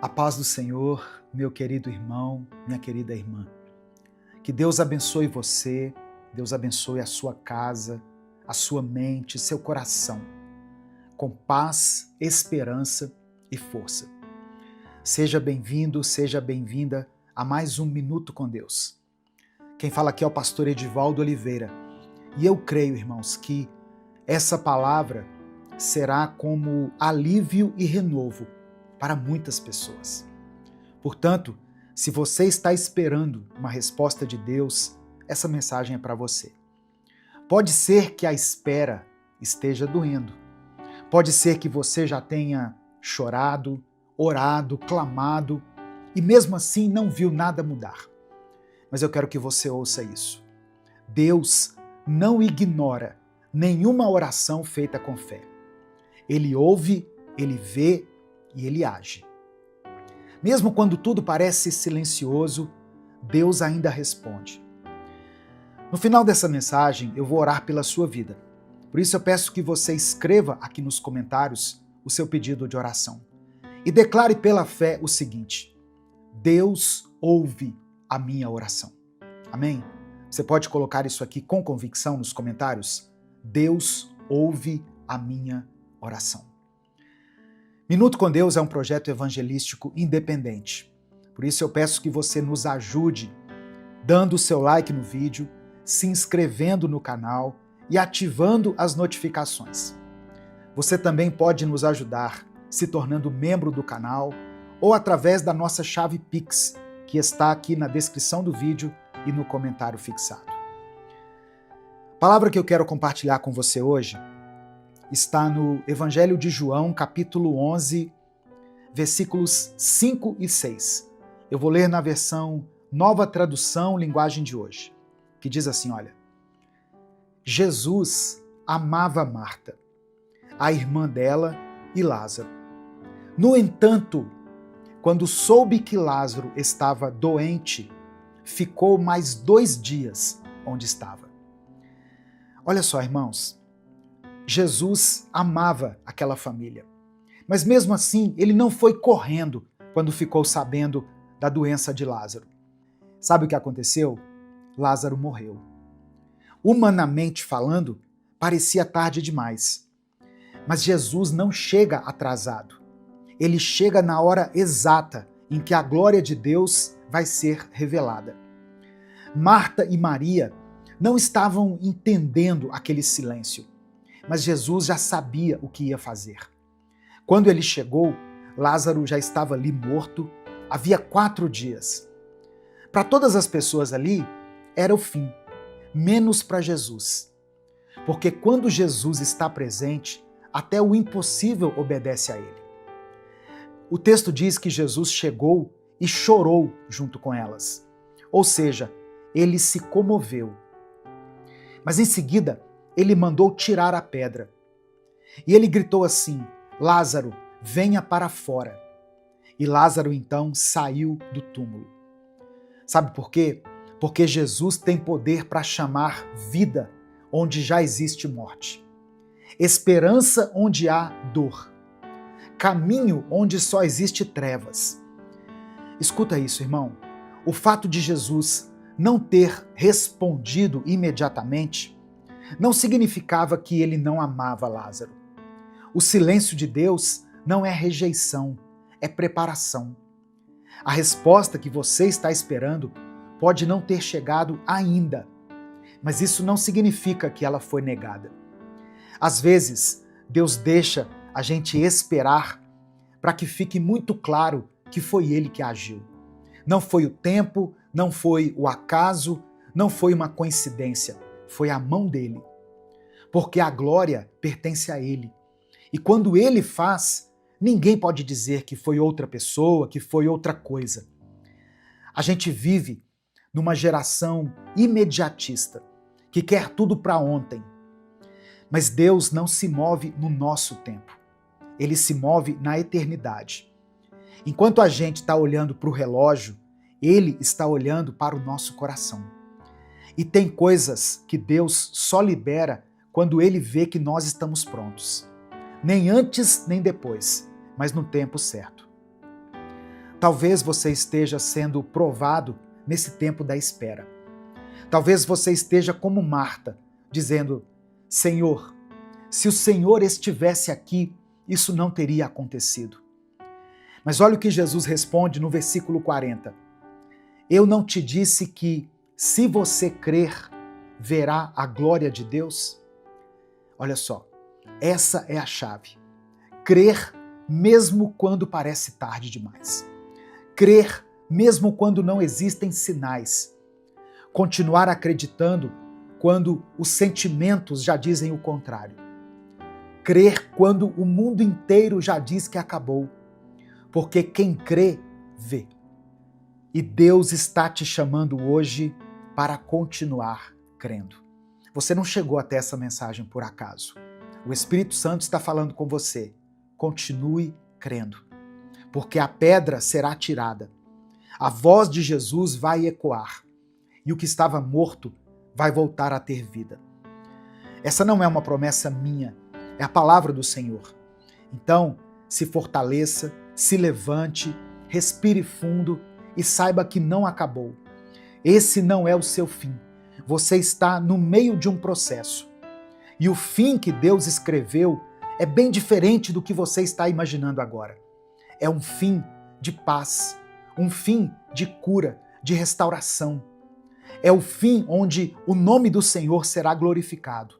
A paz do Senhor, meu querido irmão, minha querida irmã. Que Deus abençoe você, Deus abençoe a sua casa, a sua mente, seu coração, com paz, esperança e força. Seja bem-vindo, seja bem-vinda a mais um Minuto com Deus. Quem fala aqui é o pastor Edivaldo Oliveira. E eu creio, irmãos, que essa palavra será como alívio e renovo para muitas pessoas. Portanto, se você está esperando uma resposta de Deus, essa mensagem é para você. Pode ser que a espera esteja doendo. Pode ser que você já tenha chorado, orado, clamado e mesmo assim não viu nada mudar. Mas eu quero que você ouça isso. Deus não ignora nenhuma oração feita com fé. Ele ouve, ele vê e ele age. Mesmo quando tudo parece silencioso, Deus ainda responde. No final dessa mensagem, eu vou orar pela sua vida. Por isso eu peço que você escreva aqui nos comentários o seu pedido de oração. E declare pela fé o seguinte: Deus ouve a minha oração. Amém? Você pode colocar isso aqui com convicção nos comentários? Deus ouve a minha oração. Minuto com Deus é um projeto evangelístico independente. Por isso eu peço que você nos ajude dando o seu like no vídeo, se inscrevendo no canal e ativando as notificações. Você também pode nos ajudar se tornando membro do canal ou através da nossa chave Pix, que está aqui na descrição do vídeo e no comentário fixado. A palavra que eu quero compartilhar com você hoje está no Evangelho de João, capítulo 11, versículos 5 e 6. Eu vou ler na versão Nova Tradução, linguagem de hoje, que diz assim, olha: Jesus amava Marta, a irmã dela e Lázaro. No entanto, quando soube que Lázaro estava doente, ficou mais 2 dias onde estava. Olha só, irmãos, Jesus amava aquela família. Mas mesmo assim, ele não foi correndo quando ficou sabendo da doença de Lázaro. Sabe o que aconteceu? Lázaro morreu. Humanamente falando, parecia tarde demais. Mas Jesus não chega atrasado. Ele chega na hora exata em que a glória de Deus vai ser revelada. Marta e Maria não estavam entendendo aquele silêncio. Mas Jesus já sabia o que ia fazer. Quando ele chegou, Lázaro já estava ali morto, havia 4 dias. Para todas as pessoas ali, era o fim, menos para Jesus. Porque quando Jesus está presente, até o impossível obedece a ele. O texto diz que Jesus chegou e chorou junto com elas. Ou seja, ele se comoveu. Mas em seguida, ele mandou tirar a pedra. E ele gritou assim: Lázaro, venha para fora. E Lázaro então saiu do túmulo. Sabe por quê? Porque Jesus tem poder para chamar vida onde já existe morte. Esperança onde há dor. Caminho onde só existe trevas. Escuta isso, irmão. O fato de Jesus não ter respondido imediatamente não significava que ele não amava Lázaro. O silêncio de Deus não é rejeição, é preparação. A resposta que você está esperando pode não ter chegado ainda, mas isso não significa que ela foi negada. Às vezes, Deus deixa a gente esperar para que fique muito claro que foi Ele que agiu. Não foi o tempo, não foi o acaso, não foi uma coincidência. Foi a mão dele. Porque a glória pertence a ele. E quando ele faz, ninguém pode dizer que foi outra pessoa, que foi outra coisa. A gente vive numa geração imediatista, que quer tudo para ontem. Mas Deus não se move no nosso tempo. Ele se move na eternidade. Enquanto a gente está olhando para o relógio, ele está olhando para o nosso coração. E tem coisas que Deus só libera quando ele vê que nós estamos prontos. Nem antes, nem depois, mas no tempo certo. Talvez você esteja sendo provado nesse tempo da espera. Talvez você esteja como Marta, dizendo: Senhor, se o Senhor estivesse aqui, isso não teria acontecido. Mas olha o que Jesus responde no versículo 40. Eu não te disse que, se você crer, verá a glória de Deus? Olha só, essa é a chave. Crer mesmo quando parece tarde demais. Crer mesmo quando não existem sinais. Continuar acreditando quando os sentimentos já dizem o contrário. Crer quando o mundo inteiro já diz que acabou. Porque quem crê, vê. E Deus está te chamando hoje para continuar crendo. Você não chegou até essa mensagem por acaso. O Espírito Santo está falando com você. Continue crendo. Porque a pedra será tirada. A voz de Jesus vai ecoar. E o que estava morto vai voltar a ter vida. Essa não é uma promessa minha, é a palavra do Senhor. Então, se fortaleça, se levante, respire fundo e saiba que não acabou. Esse não é o seu fim. Você está no meio de um processo. E o fim que Deus escreveu é bem diferente do que você está imaginando agora. É um fim de paz, um fim de cura, de restauração. É o fim onde o nome do Senhor será glorificado.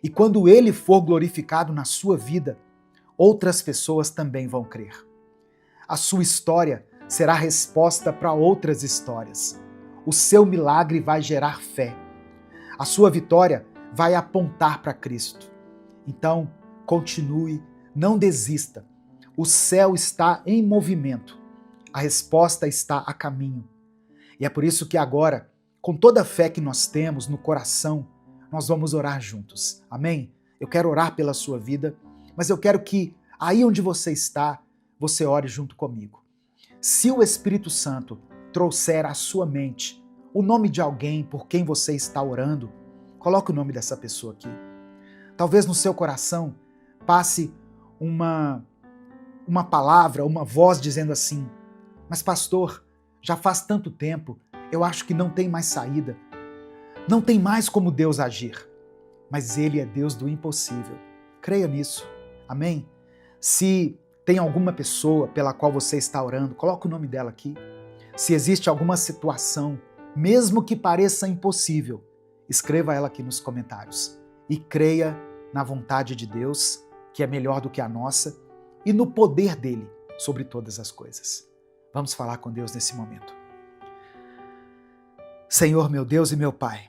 E quando ele for glorificado na sua vida, outras pessoas também vão crer. A sua história será resposta para outras histórias. O seu milagre vai gerar fé. A sua vitória vai apontar para Cristo. Então, continue, não desista. O céu está em movimento. A resposta está a caminho. E é por isso que agora, com toda a fé que nós temos no coração, nós vamos orar juntos. Amém? Eu quero orar pela sua vida, mas eu quero que aí onde você está, você ore junto comigo. Se o Espírito Santo trouxer à sua mente o nome de alguém por quem você está orando, coloque o nome dessa pessoa aqui. Talvez no seu coração passe uma palavra, uma voz dizendo assim: mas pastor, já faz tanto tempo, eu acho que não tem mais saída. Não tem mais como Deus agir. Mas Ele é Deus do impossível. Creia nisso. Amém? Se tem alguma pessoa pela qual você está orando, coloque o nome dela aqui. Se existe alguma situação, mesmo que pareça impossível, escreva ela aqui nos comentários. E creia na vontade de Deus, que é melhor do que a nossa, e no poder dele sobre todas as coisas. Vamos falar com Deus nesse momento. Senhor, meu Deus e meu Pai,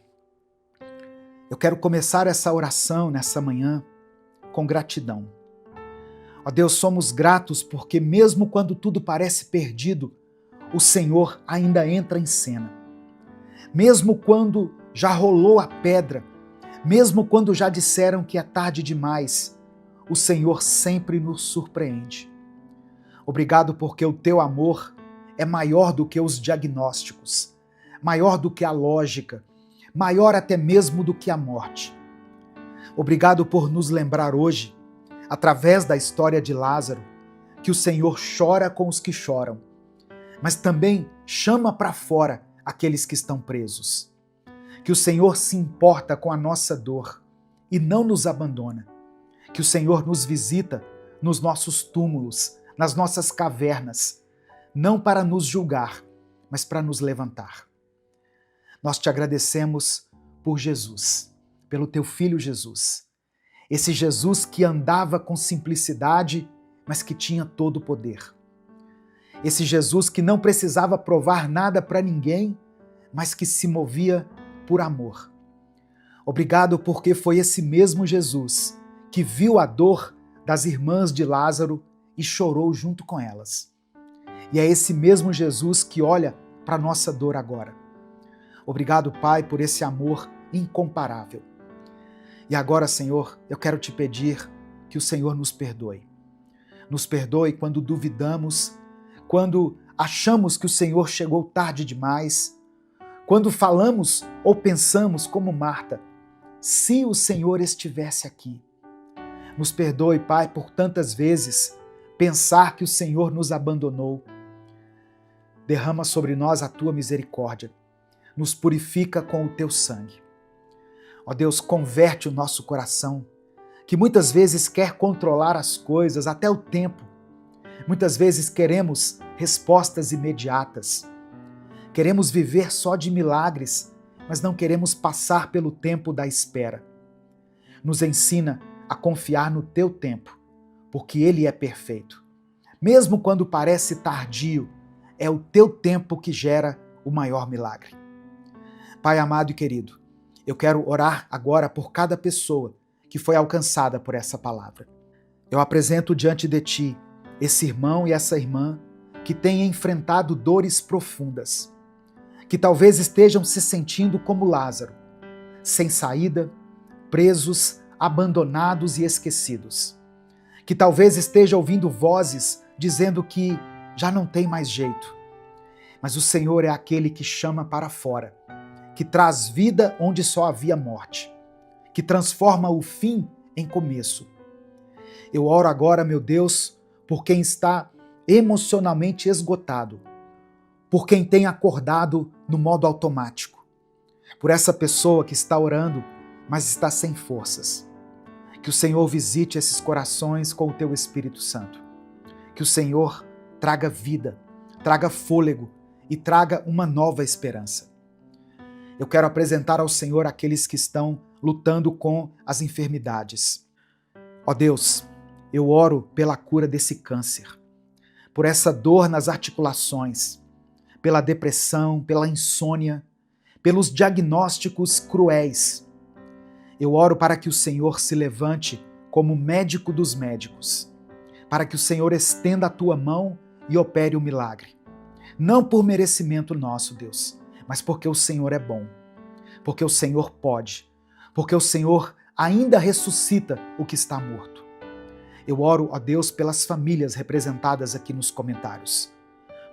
eu quero começar essa oração nessa manhã com gratidão. Ó Deus, somos gratos porque mesmo quando tudo parece perdido, o Senhor ainda entra em cena. Mesmo quando já rolou a pedra, mesmo quando já disseram que é tarde demais, o Senhor sempre nos surpreende. Obrigado porque o teu amor é maior do que os diagnósticos, maior do que a lógica, maior até mesmo do que a morte. Obrigado por nos lembrar hoje, através da história de Lázaro, que o Senhor chora com os que choram, mas também chama para fora aqueles que estão presos. Que o Senhor se importa com a nossa dor e não nos abandona. Que o Senhor nos visita nos nossos túmulos, nas nossas cavernas, não para nos julgar, mas para nos levantar. Nós te agradecemos por Jesus, pelo teu Filho Jesus. Esse Jesus que andava com simplicidade, mas que tinha todo o poder. Esse Jesus que não precisava provar nada para ninguém, mas que se movia por amor. Obrigado porque foi esse mesmo Jesus que viu a dor das irmãs de Lázaro e chorou junto com elas. E é esse mesmo Jesus que olha para a nossa dor agora. Obrigado, Pai, por esse amor incomparável. E agora, Senhor, eu quero te pedir que o Senhor nos perdoe. Nos perdoe quando duvidamos, quando achamos que o Senhor chegou tarde demais, quando falamos ou pensamos como Marta, se o Senhor estivesse aqui. Nos perdoe, Pai, por tantas vezes pensar que o Senhor nos abandonou. derrama sobre nós a tua misericórdia. Nos purifica com o teu sangue. Ó Deus, converte o nosso coração, que muitas vezes quer controlar as coisas, até o tempo. Muitas vezes queremos respostas imediatas. Queremos viver só de milagres, mas não queremos passar pelo tempo da espera. Nos ensina a confiar no teu tempo, porque ele é perfeito. Mesmo quando parece tardio, é o teu tempo que gera o maior milagre. Pai amado e querido, eu quero orar agora por cada pessoa que foi alcançada por essa palavra. Eu apresento diante de ti esse irmão e essa irmã que têm enfrentado dores profundas, que talvez estejam se sentindo como Lázaro, sem saída, presos, abandonados e esquecidos, que talvez esteja ouvindo vozes dizendo que já não tem mais jeito. Mas o Senhor é aquele que chama para fora, que traz vida onde só havia morte, que transforma o fim em começo. Eu oro agora, meu Deus, por quem está emocionalmente esgotado, por quem tem acordado no modo automático, por essa pessoa que está orando, mas está sem forças. Que o Senhor visite esses corações com o teu Espírito Santo. Que o Senhor traga vida, traga fôlego e traga uma nova esperança. Eu quero apresentar ao Senhor aqueles que estão lutando com as enfermidades. Ó Deus, eu oro pela cura desse câncer, por essa dor nas articulações, pela depressão, pela insônia, pelos diagnósticos cruéis. Eu oro para que o Senhor se levante como médico dos médicos, para que o Senhor estenda a tua mão e opere o milagre. Não por merecimento nosso, Deus, mas porque o Senhor é bom, porque o Senhor pode, porque o Senhor ainda ressuscita o que está morto. Eu oro, ó Deus, pelas famílias representadas aqui nos comentários,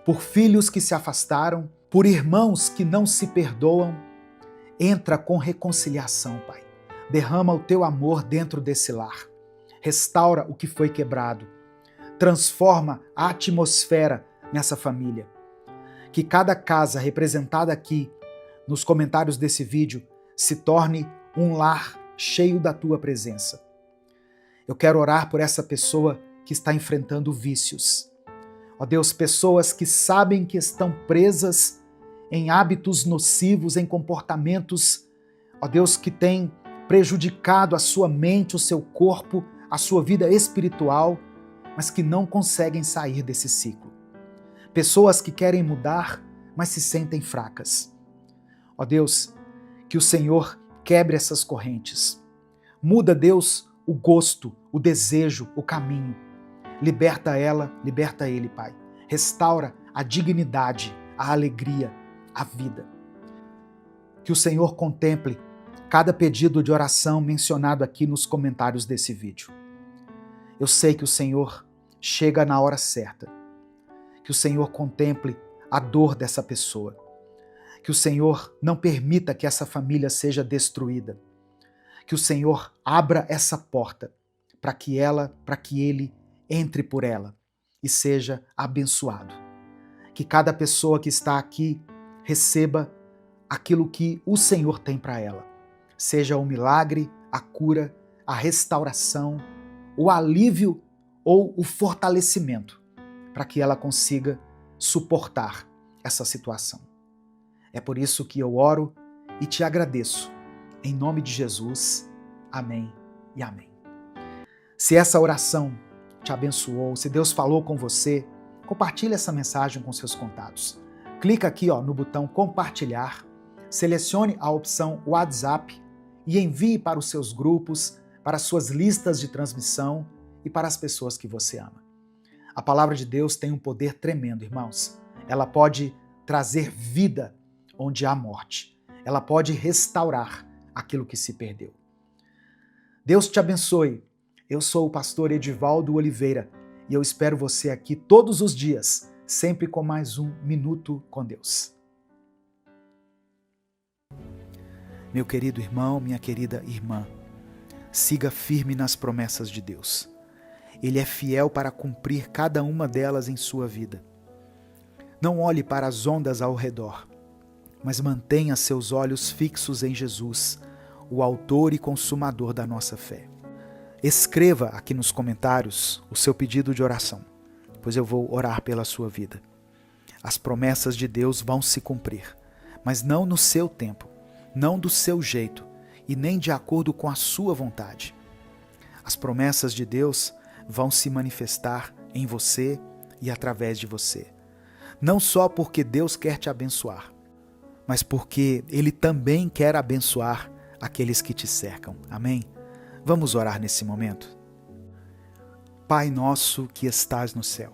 por filhos que se afastaram, por irmãos que não se perdoam. Entra com reconciliação, Pai. Derrama o teu amor dentro desse lar. Restaura o que foi quebrado. Transforma a atmosfera nessa família. Que cada casa representada aqui nos comentários desse vídeo se torne um lar cheio da tua presença. Eu quero orar por essa pessoa que está enfrentando vícios. Ó Deus, pessoas que sabem que estão presas em hábitos nocivos, em comportamentos, ó Deus, que têm prejudicado a sua mente, o seu corpo, a sua vida espiritual, mas que não conseguem sair desse ciclo. Pessoas que querem mudar, mas se sentem fracas. Ó Deus, que o Senhor quebre essas correntes. Muda, Deus, o gosto, o desejo, o caminho. Liberta ela, liberta ele, Pai. Restaura a dignidade, a alegria, a vida. Que o Senhor contemple cada pedido de oração mencionado aqui nos comentários desse vídeo. Eu sei que o Senhor chega na hora certa. Que o Senhor contemple a dor dessa pessoa. Que o Senhor não permita que essa família seja destruída. Que o Senhor abra essa porta para que ele entre por ela e seja abençoado. Que cada pessoa que está aqui receba aquilo que o Senhor tem para ela. Seja o milagre, a cura, a restauração, o alívio ou o fortalecimento, para que ela consiga suportar essa situação. É por isso que eu oro e te agradeço. Em nome de Jesus, amém e amém. Se essa oração te abençoou, se Deus falou com você, compartilhe essa mensagem com seus contatos. Clica aqui no botão compartilhar, selecione a opção WhatsApp e envie para os seus grupos, para as suas listas de transmissão e para as pessoas que você ama. A palavra de Deus tem um poder tremendo, irmãos. Ela pode trazer vida onde há morte. Ela pode restaurar aquilo que se perdeu. Deus te abençoe. Eu sou o pastor Edivaldo Oliveira e eu espero você aqui todos os dias, sempre com mais um Minuto com Deus. Meu querido irmão, minha querida irmã, siga firme nas promessas de Deus. Ele é fiel para cumprir cada uma delas em sua vida. Não olhe para as ondas ao redor, mas mantenha seus olhos fixos em Jesus, o autor e consumador da nossa fé. Escreva aqui nos comentários o seu pedido de oração, pois eu vou orar pela sua vida. As promessas de Deus vão se cumprir, mas não no seu tempo, não do seu jeito e nem de acordo com a sua vontade. As promessas de Deus vão se manifestar em você e através de você. Não só porque Deus quer te abençoar, mas porque Ele também quer abençoar aqueles que te cercam. Amém? Vamos orar nesse momento? Pai nosso que estás no céu,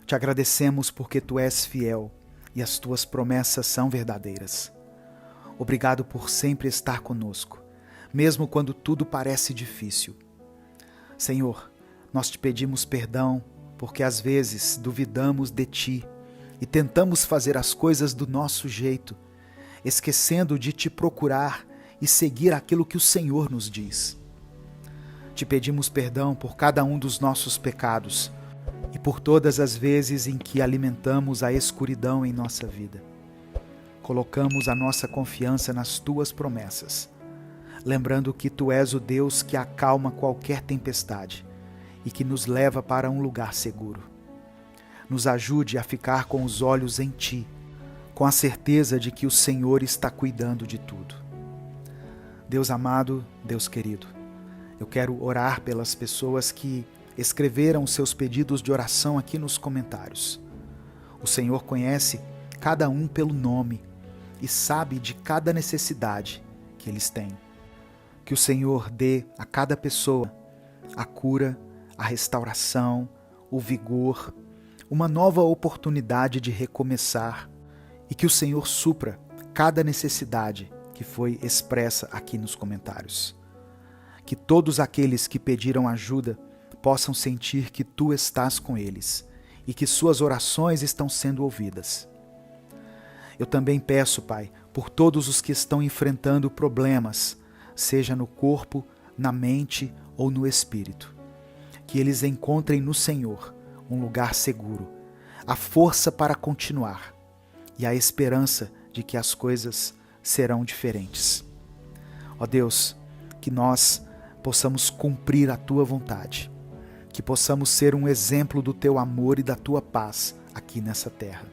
te agradecemos porque Tu és fiel e as Tuas promessas são verdadeiras. Obrigado por sempre estar conosco, mesmo quando tudo parece difícil. Senhor, nós te pedimos perdão porque às vezes duvidamos de Ti e tentamos fazer as coisas do nosso jeito, esquecendo de Te procurar e seguir aquilo que o Senhor nos diz. Te pedimos perdão por cada um dos nossos pecados e por todas as vezes em que alimentamos a escuridão em nossa vida. Colocamos a nossa confiança nas Tuas promessas, lembrando que Tu és o Deus que acalma qualquer tempestade e que nos leva para um lugar seguro. Nos ajude a ficar com os olhos em Ti, com a certeza de que o Senhor está cuidando de tudo. Deus amado, Deus querido, eu quero orar pelas pessoas que escreveram seus pedidos de oração aqui nos comentários. O Senhor conhece cada um pelo nome e sabe de cada necessidade que eles têm. Que o Senhor dê a cada pessoa a cura, a restauração, o vigor, uma nova oportunidade de recomeçar e que o Senhor supra cada necessidade que foi expressa aqui nos comentários. Que todos aqueles que pediram ajuda possam sentir que Tu estás com eles e que suas orações estão sendo ouvidas. Eu também peço, Pai, por todos os que estão enfrentando problemas, seja no corpo, na mente ou no espírito. Que eles encontrem no Senhor um lugar seguro, a força para continuar e a esperança de que as coisas serão diferentes. Ó Deus, que nós possamos cumprir a Tua vontade, que possamos ser um exemplo do Teu amor e da Tua paz aqui nessa terra.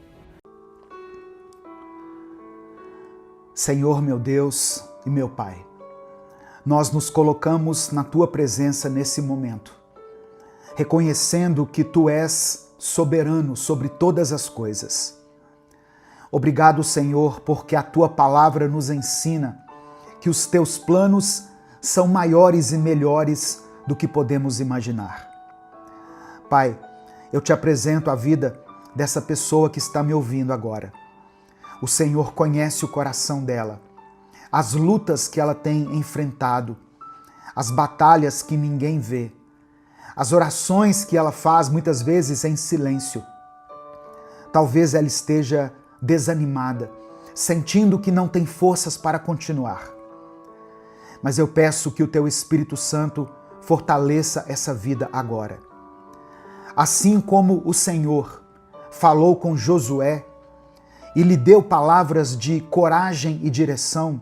Senhor, meu Deus e meu Pai, nós nos colocamos na Tua presença nesse momento, reconhecendo que Tu és soberano sobre todas as coisas. Obrigado, Senhor, porque a Tua palavra nos ensina que os Teus planos são maiores e melhores do que podemos imaginar. Pai, eu Te apresento a vida dessa pessoa que está me ouvindo agora. O Senhor conhece o coração dela, as lutas que ela tem enfrentado, as batalhas que ninguém vê, as orações que ela faz muitas vezes em silêncio. Talvez ela esteja desanimada, sentindo que não tem forças para continuar. Mas eu peço que o Teu Espírito Santo fortaleça essa vida agora. Assim como o Senhor falou com Josué e lhe deu palavras de coragem e direção,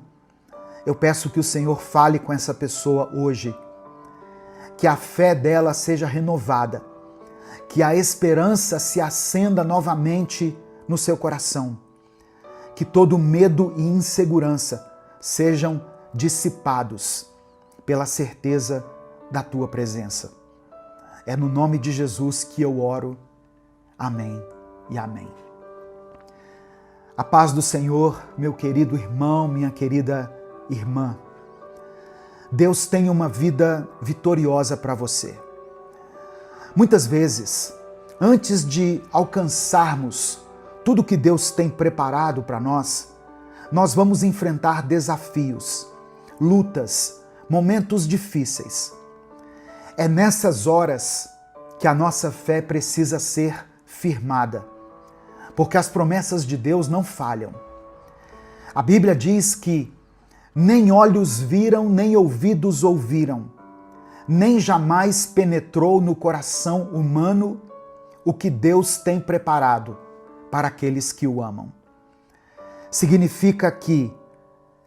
eu peço que o Senhor fale com essa pessoa hoje, que a fé dela seja renovada, que a esperança se acenda novamente no seu coração, que todo medo e insegurança sejam dissipados pela certeza da Tua presença. É no nome de Jesus que eu oro. Amém e amém. A paz do Senhor, meu querido irmão, minha querida irmã. Deus tem uma vida vitoriosa para você. Muitas vezes, antes de alcançarmos tudo que Deus tem preparado para nós, nós vamos enfrentar desafios, lutas, momentos difíceis. É nessas horas que a nossa fé precisa ser firmada, porque as promessas de Deus não falham. A Bíblia diz que nem olhos viram, nem ouvidos ouviram, nem jamais penetrou no coração humano o que Deus tem preparado para aqueles que o amam. Significa que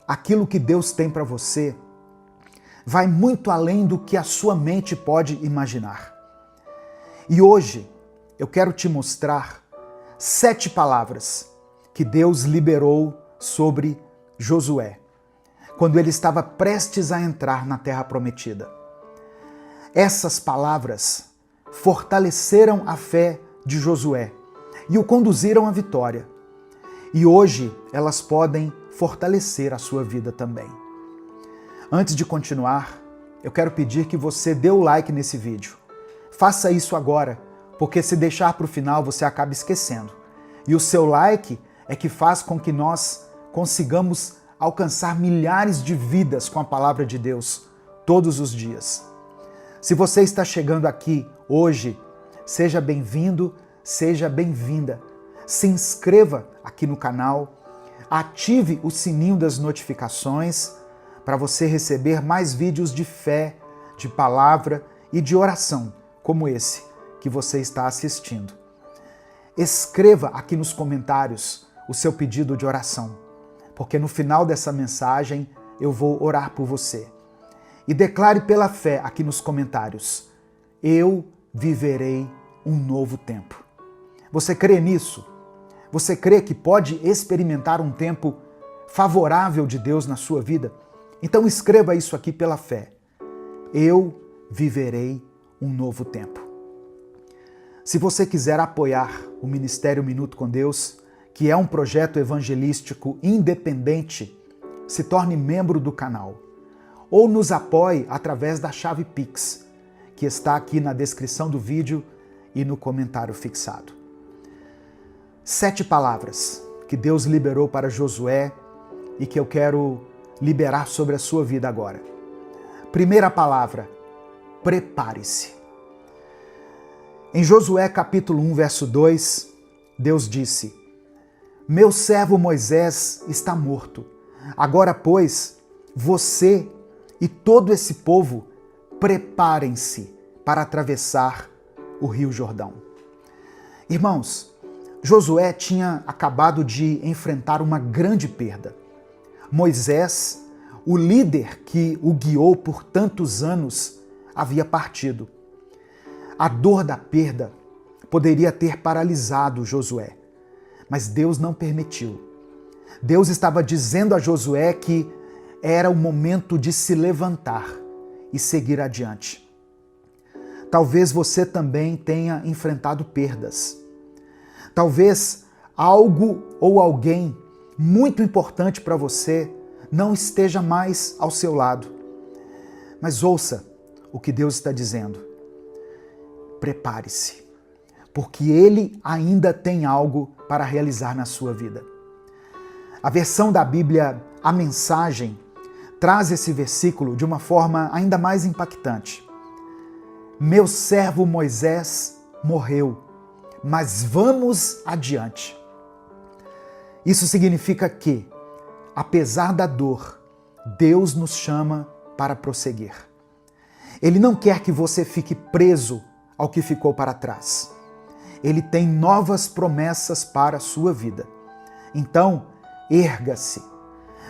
aquilo que Deus tem para você vai muito além do que a sua mente pode imaginar. E hoje eu quero te mostrar 7 palavras que Deus liberou sobre Josué, quando ele estava prestes a entrar na Terra Prometida. Essas palavras fortaleceram a fé de Josué e o conduziram à vitória. E hoje elas podem fortalecer a sua vida também. Antes de continuar, eu quero pedir que você dê o like nesse vídeo. Faça isso agora, porque se deixar para o final você acaba esquecendo. E o seu like é que faz com que nós consigamos alcançar milhares de vidas com a palavra de Deus todos os dias. Se você está chegando aqui hoje, seja bem-vindo, seja bem-vinda. Se inscreva aqui no canal, ative o sininho das notificações para você receber mais vídeos de fé, de palavra e de oração, como esse que você está assistindo. Escreva aqui nos comentários o seu pedido de oração, porque no final dessa mensagem eu vou orar por você. E declare pela fé aqui nos comentários: eu viverei um novo tempo. Você crê nisso? Você crê que pode experimentar um tempo favorável de Deus na sua vida? Então escreva isso aqui pela fé. Eu viverei um novo tempo. Se você quiser apoiar o Ministério Minuto com Deus, que é um projeto evangelístico independente, se torne membro do canal. Ou nos apoie através da chave Pix, que está aqui na descrição do vídeo e no comentário fixado. 7 palavras que Deus liberou para Josué e que eu quero liberar sobre a sua vida agora. Primeira palavra: prepare-se. Em Josué capítulo 1, verso 2, Deus disse: meu servo Moisés está morto. Agora, pois, você e todo esse povo preparem-se para atravessar o Rio Jordão. Irmãos, Josué tinha acabado de enfrentar uma grande perda. Moisés, o líder que o guiou por tantos anos, havia partido. A dor da perda poderia ter paralisado Josué, mas Deus não permitiu. Deus estava dizendo a Josué que era o momento de se levantar e seguir adiante. Talvez você também tenha enfrentado perdas. Talvez algo ou alguém muito importante para você não esteja mais ao seu lado. Mas ouça o que Deus está dizendo. Prepare-se, porque Ele ainda tem algo para realizar na sua vida. A versão da Bíblia, a Mensagem, traz esse versículo de uma forma ainda mais impactante. Meu servo Moisés morreu, mas vamos adiante. Isso significa que, apesar da dor, Deus nos chama para prosseguir. Ele não quer que você fique preso ao que ficou para trás. Ele tem novas promessas para a sua vida. Então, erga-se.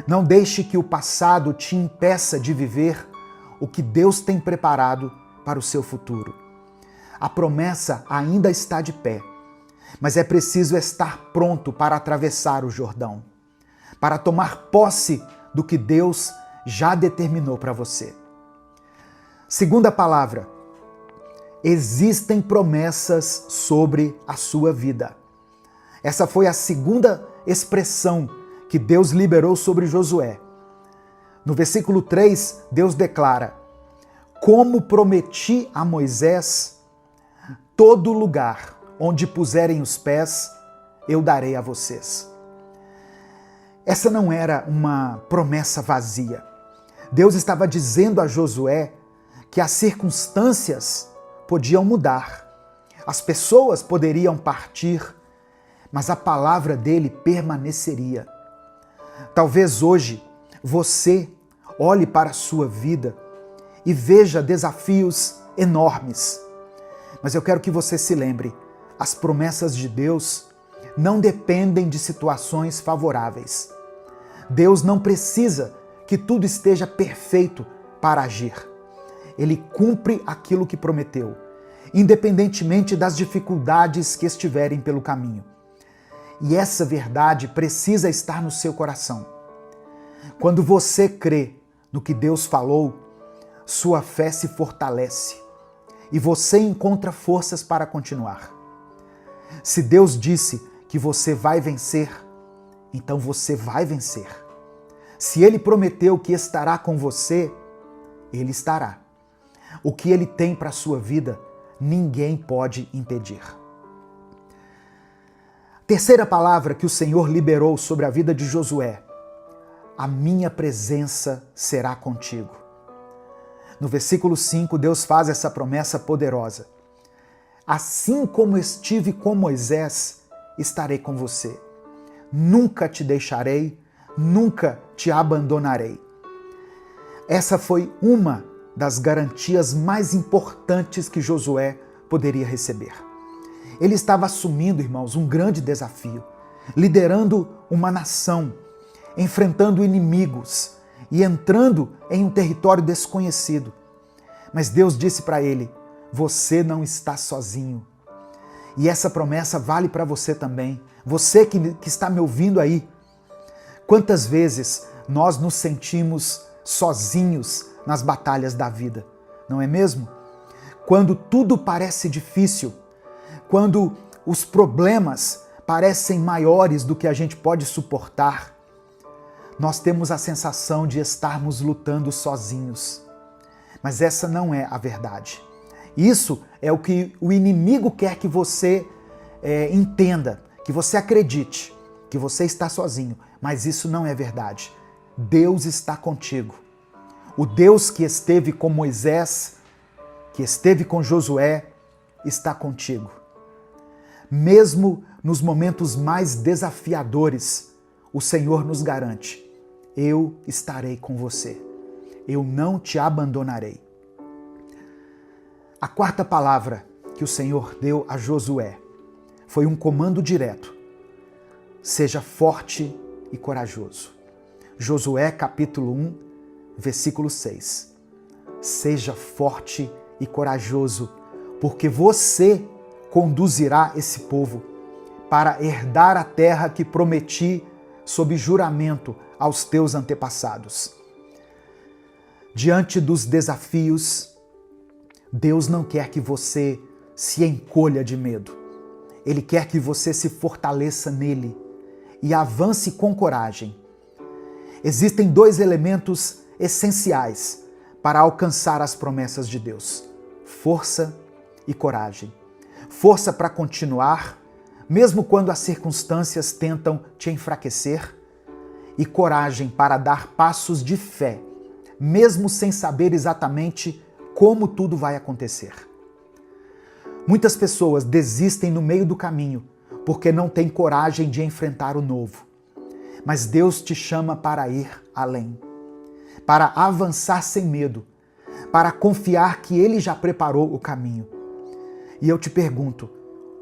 Não deixe que o passado te impeça de viver o que Deus tem preparado para o seu futuro. A promessa ainda está de pé, mas é preciso estar pronto para atravessar o Jordão, para tomar posse do que Deus já determinou para você. Segunda palavra: existem promessas sobre a sua vida. Essa foi a segunda expressão que Deus liberou sobre Josué. No versículo 3, Deus declara: como prometi a Moisés, todo lugar onde puserem os pés, eu darei a vocês. Essa não era uma promessa vazia. Deus estava dizendo a Josué que as circunstâncias podiam mudar, as pessoas poderiam partir, mas a palavra dele permaneceria. Talvez hoje você olhe para a sua vida e veja desafios enormes, mas eu quero que você se lembre, as promessas de Deus não dependem de situações favoráveis. Deus não precisa que tudo esteja perfeito para agir. Ele cumpre aquilo que prometeu, independentemente das dificuldades que estiverem pelo caminho. E essa verdade precisa estar no seu coração. Quando você crê no que Deus falou, sua fé se fortalece e você encontra forças para continuar. Se Deus disse que você vai vencer, então você vai vencer. Se Ele prometeu que estará com você, Ele estará. O que Ele tem para a sua vida, ninguém pode impedir. Terceira palavra que o Senhor liberou sobre a vida de Josué: a minha presença será contigo. No versículo 5, Deus faz essa promessa poderosa. Assim como estive com Moisés, estarei com você. Nunca te deixarei, nunca te abandonarei. Essa foi uma das garantias mais importantes que Josué poderia receber. Ele estava assumindo, irmãos, um grande desafio, liderando uma nação, enfrentando inimigos e entrando em um território desconhecido. Mas Deus disse para ele: você não está sozinho. E essa promessa vale para você também. Você que está me ouvindo aí. Quantas vezes nós nos sentimos sozinhos nas batalhas da vida, não é mesmo? Quando tudo parece difícil, quando os problemas parecem maiores do que a gente pode suportar, nós temos a sensação de estarmos lutando sozinhos. Mas essa não é a verdade. Isso é o que o inimigo quer que você entenda, que você acredite, que você está sozinho. Mas isso não é verdade. Deus está contigo. O Deus que esteve com Moisés, que esteve com Josué, está contigo. Mesmo nos momentos mais desafiadores, o Senhor nos garante: eu estarei com você. Eu não te abandonarei. A quarta palavra que o Senhor deu a Josué foi um comando direto: seja forte e corajoso. Josué capítulo 1, versículo 6. Seja forte e corajoso, porque você conduzirá esse povo para herdar a terra que prometi sob juramento aos teus antepassados. Diante dos desafios, Deus não quer que você se encolha de medo. Ele quer que você se fortaleça nele e avance com coragem. Existem dois elementos essenciais para alcançar as promessas de Deus: força e coragem. Força para continuar, mesmo quando as circunstâncias tentam te enfraquecer, e coragem para dar passos de fé, mesmo sem saber exatamente como tudo vai acontecer. Muitas pessoas desistem no meio do caminho porque não têm coragem de enfrentar o novo. Mas Deus te chama para ir além, para avançar sem medo, para confiar que Ele já preparou o caminho. E eu te pergunto,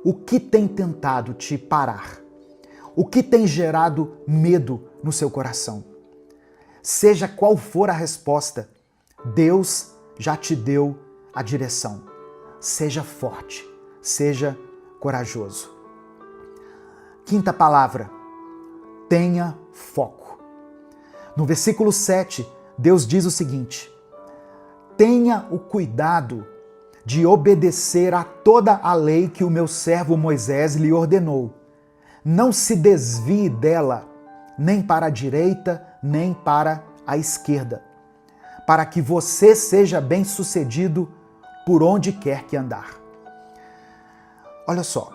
o que tem tentado te parar? O que tem gerado medo no seu coração? Seja qual for a resposta, Deus já te deu a direção. Seja forte, seja corajoso. Quinta palavra: tenha foco. No versículo 7, Deus diz o seguinte: tenha o cuidado de obedecer a toda a lei que o meu servo Moisés lhe ordenou. Não se desvie dela, nem para a direita, nem para a esquerda, para que você seja bem-sucedido por onde quer que andar. Olha só,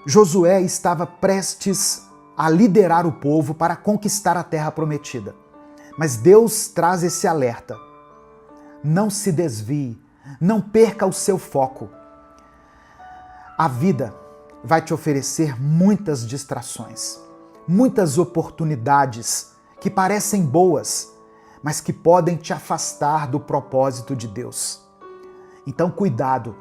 Josué estava prestes a liderar o povo para conquistar a terra prometida. Mas Deus traz esse alerta: não se desvie, não perca o seu foco. A vida vai te oferecer muitas distrações, muitas oportunidades que parecem boas, mas que podem te afastar do propósito de Deus. Então, cuidado.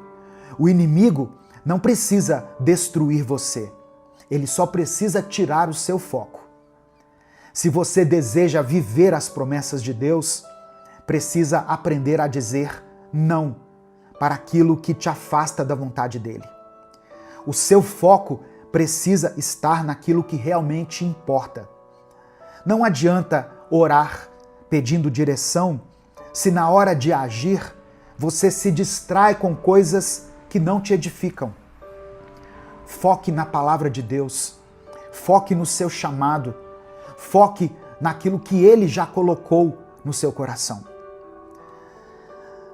O inimigo não precisa destruir você. Ele só precisa tirar o seu foco. Se você deseja viver as promessas de Deus, precisa aprender a dizer não para aquilo que te afasta da vontade dele. O seu foco precisa estar naquilo que realmente importa. Não adianta orar pedindo direção se na hora de agir você se distrai com coisas que não te edificam. Foque na palavra de Deus, foque no seu chamado, foque naquilo que Ele já colocou no seu coração.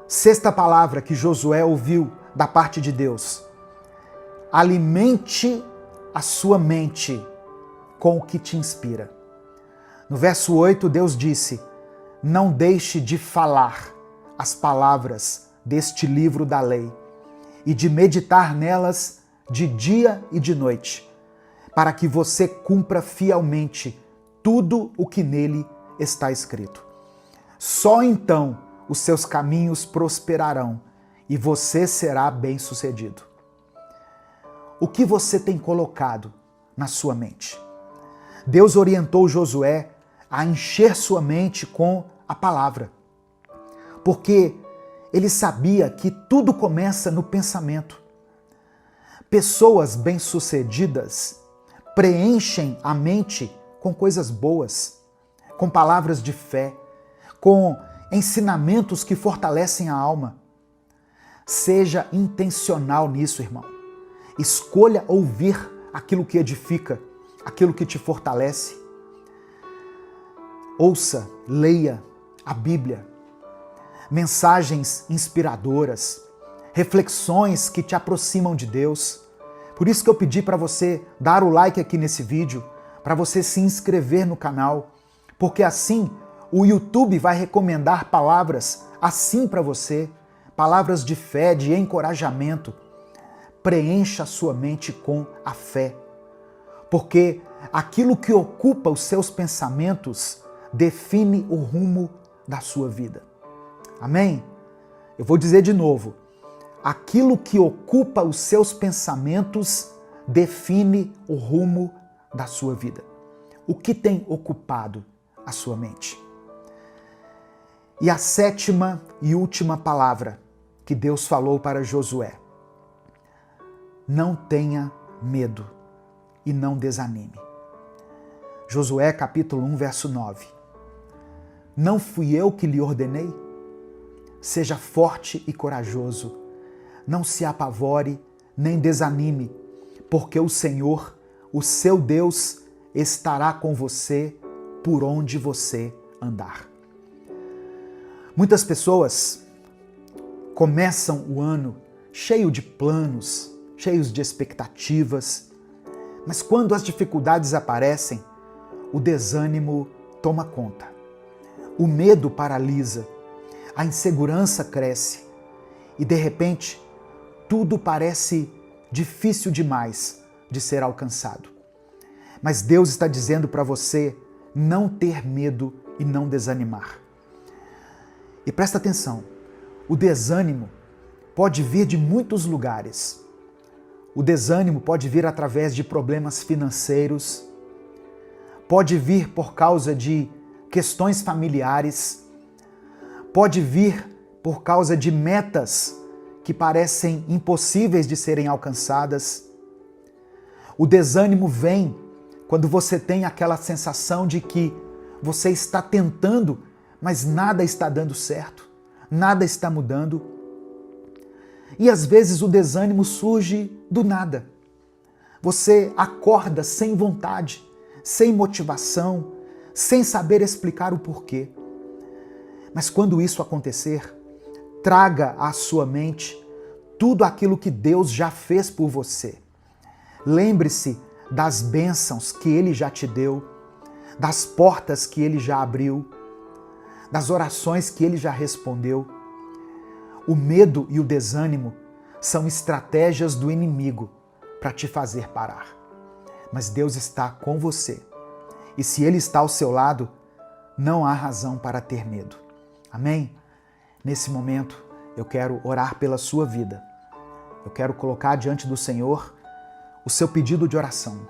Sexta palavra que Josué ouviu da parte de Deus: alimente a sua mente com o que te inspira. No verso 8, Deus disse: não deixe de falar as palavras deste livro da lei e de meditar nelas de dia e de noite, para que você cumpra fielmente tudo o que nele está escrito. Só então os seus caminhos prosperarão e você será bem-sucedido. O que você tem colocado na sua mente? Deus orientou Josué a encher sua mente com a palavra, porque ele sabia que tudo começa no pensamento. Pessoas bem-sucedidas preenchem a mente com coisas boas, com palavras de fé, com ensinamentos que fortalecem a alma. Seja intencional nisso, irmão. Escolha ouvir aquilo que edifica, aquilo que te fortalece. Ouça, leia a Bíblia. Mensagens inspiradoras, reflexões que te aproximam de Deus. Por isso que eu pedi para você dar o like aqui nesse vídeo, para você se inscrever no canal, porque assim o YouTube vai recomendar palavras assim para você, palavras de fé, de encorajamento. Preencha a sua mente com a fé, porque aquilo que ocupa os seus pensamentos define o rumo da sua vida. Amém? Eu vou dizer de novo. Aquilo que ocupa os seus pensamentos define o rumo da sua vida. O que tem ocupado a sua mente? E a sétima e última palavra que Deus falou para Josué: não tenha medo e não desanime. Josué capítulo 1, verso 9. Não fui eu que lhe ordenei? Seja forte e corajoso. Não se apavore, nem desanime, porque o Senhor, o seu Deus, estará com você por onde você andar. Muitas pessoas começam o ano cheio de planos, cheios de expectativas, mas quando as dificuldades aparecem, o desânimo toma conta. O medo paralisa, a insegurança cresce e, de repente, tudo parece difícil demais de ser alcançado. Mas Deus está dizendo para você não ter medo e não desanimar. E presta atenção, o desânimo pode vir de muitos lugares. O desânimo pode vir através de problemas financeiros, pode vir por causa de questões familiares, pode vir por causa de metas que parecem impossíveis de serem alcançadas. O desânimo vem quando você tem aquela sensação de que você está tentando, mas nada está dando certo, nada está mudando. E às vezes o desânimo surge do nada. Você acorda sem vontade, sem motivação, sem saber explicar o porquê. Mas quando isso acontecer, traga à sua mente tudo aquilo que Deus já fez por você. Lembre-se das bênçãos que Ele já te deu, das portas que Ele já abriu, das orações que Ele já respondeu. O medo e o desânimo são estratégias do inimigo para te fazer parar. Mas Deus está com você. E se Ele está ao seu lado, não há razão para ter medo. Amém? Nesse momento, eu quero orar pela sua vida. Eu quero colocar diante do Senhor o seu pedido de oração.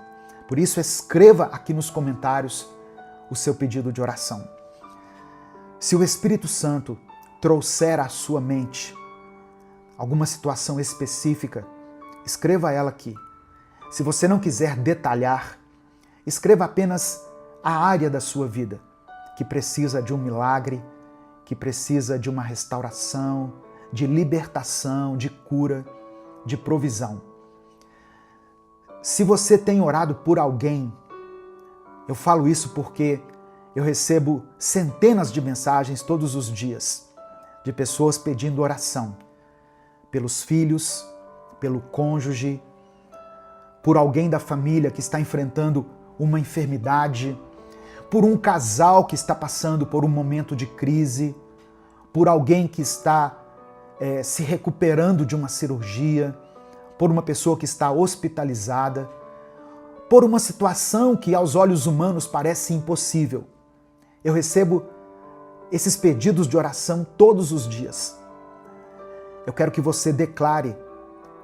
Por isso, escreva aqui nos comentários o seu pedido de oração. Se o Espírito Santo trouxer à sua mente alguma situação específica, escreva ela aqui. Se você não quiser detalhar, escreva apenas a área da sua vida que precisa de um milagre, que precisa de uma restauração, de libertação, de cura, de provisão. Se você tem orado por alguém, eu falo isso porque eu recebo centenas de mensagens todos os dias de pessoas pedindo oração pelos filhos, pelo cônjuge, por alguém da família que está enfrentando uma enfermidade, por um casal que está passando por um momento de crise, por alguém que está se recuperando de uma cirurgia, por uma pessoa que está hospitalizada, por uma situação que aos olhos humanos parece impossível. Eu recebo esses pedidos de oração todos os dias. Eu quero que você declare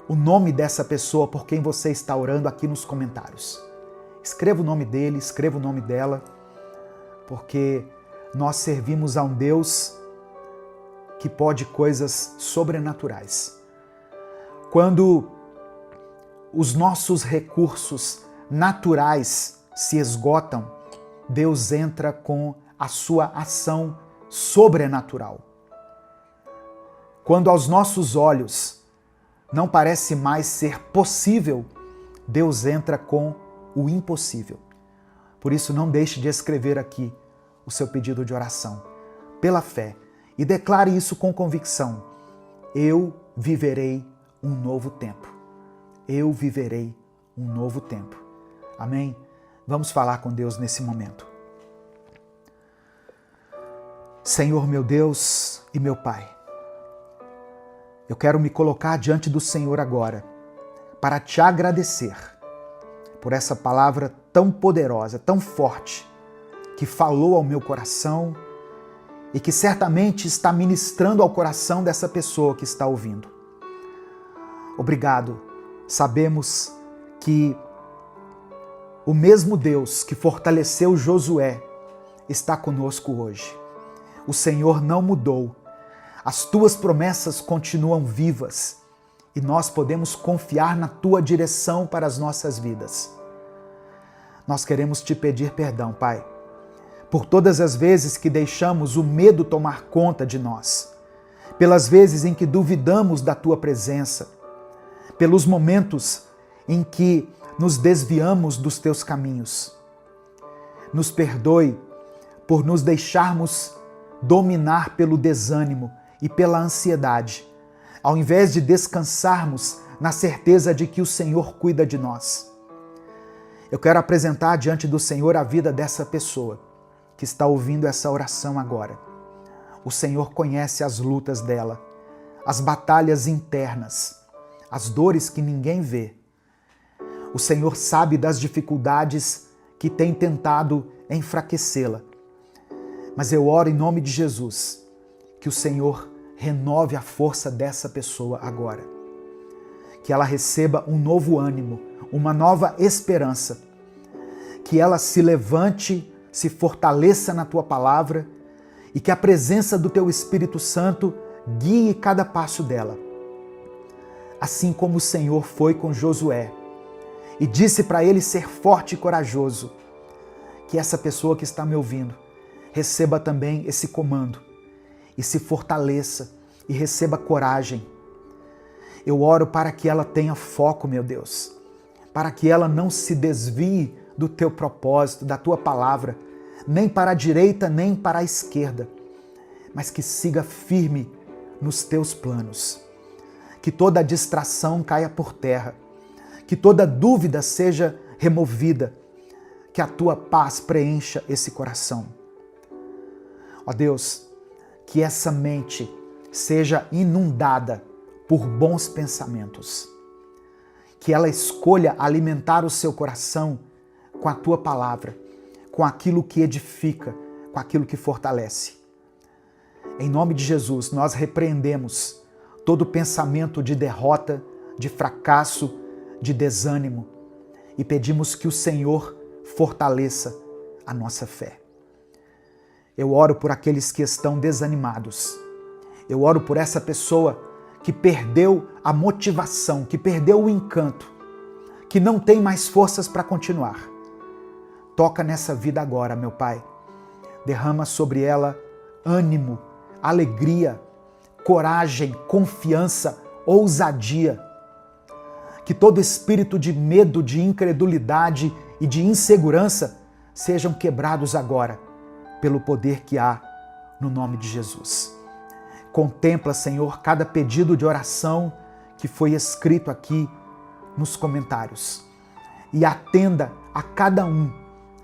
o nome dessa pessoa por quem você está orando aqui nos comentários. Escreva o nome dele, escreva o nome dela, porque nós servimos a um Deus que pode coisas sobrenaturais. Quando os nossos recursos naturais se esgotam, Deus entra com a sua ação sobrenatural. Quando aos nossos olhos não parece mais ser possível, Deus entra com o impossível. Por isso, não deixe de escrever aqui o seu pedido de oração, pela fé, e declare isso com convicção. Eu viverei um novo tempo. Eu viverei um novo tempo. Amém? Vamos falar com Deus nesse momento. Senhor, meu Deus e meu Pai, eu quero me colocar diante do Senhor agora para te agradecer por essa palavra tão poderosa, tão forte, que falou ao meu coração e que certamente está ministrando ao coração dessa pessoa que está ouvindo. Obrigado. Sabemos que o mesmo Deus que fortaleceu Josué está conosco hoje. O Senhor não mudou. As tuas promessas continuam vivas e nós podemos confiar na tua direção para as nossas vidas. Nós queremos te pedir perdão, Pai, por todas as vezes que deixamos o medo tomar conta de nós, pelas vezes em que duvidamos da tua presença, pelos momentos em que nos desviamos dos teus caminhos. Nos perdoe por nos deixarmos dominar pelo desânimo e pela ansiedade, ao invés de descansarmos na certeza de que o Senhor cuida de nós. Eu quero apresentar diante do Senhor a vida dessa pessoa que está ouvindo essa oração agora. O Senhor conhece as lutas dela, as batalhas internas, as dores que ninguém vê. O Senhor sabe das dificuldades que têm tentado enfraquecê-la. Mas eu oro em nome de Jesus, que o Senhor renove a força dessa pessoa agora. Que ela receba um novo ânimo, uma nova esperança. Que ela se levante, se fortaleça na tua palavra e que a presença do teu Espírito Santo guie cada passo dela. Assim como o Senhor foi com Josué e disse para ele ser forte e corajoso, que essa pessoa que está me ouvindo receba também esse comando e se fortaleça e receba coragem. Eu oro para que ela tenha foco, meu Deus, para que ela não se desvie do teu propósito, da tua palavra, nem para a direita, nem para a esquerda, mas que siga firme nos teus planos. Que toda distração caia por terra, que toda dúvida seja removida, que a tua paz preencha esse coração. Ó Deus, que essa mente seja inundada por bons pensamentos, que ela escolha alimentar o seu coração com a tua palavra, com aquilo que edifica, com aquilo que fortalece. Em nome de Jesus, nós repreendemos todo pensamento de derrota, de fracasso, de desânimo e pedimos que o Senhor fortaleça a nossa fé. Eu oro por aqueles que estão desanimados. Eu oro por essa pessoa que perdeu a motivação, que perdeu o encanto, que não tem mais forças para continuar. Toca nessa vida agora, meu Pai. Derrama sobre ela ânimo, alegria, coragem, confiança, ousadia. Que todo espírito de medo, de incredulidade e de insegurança sejam quebrados agora, pelo poder que há no nome de Jesus. Contempla, Senhor, cada pedido de oração que foi escrito aqui nos comentários e atenda a cada um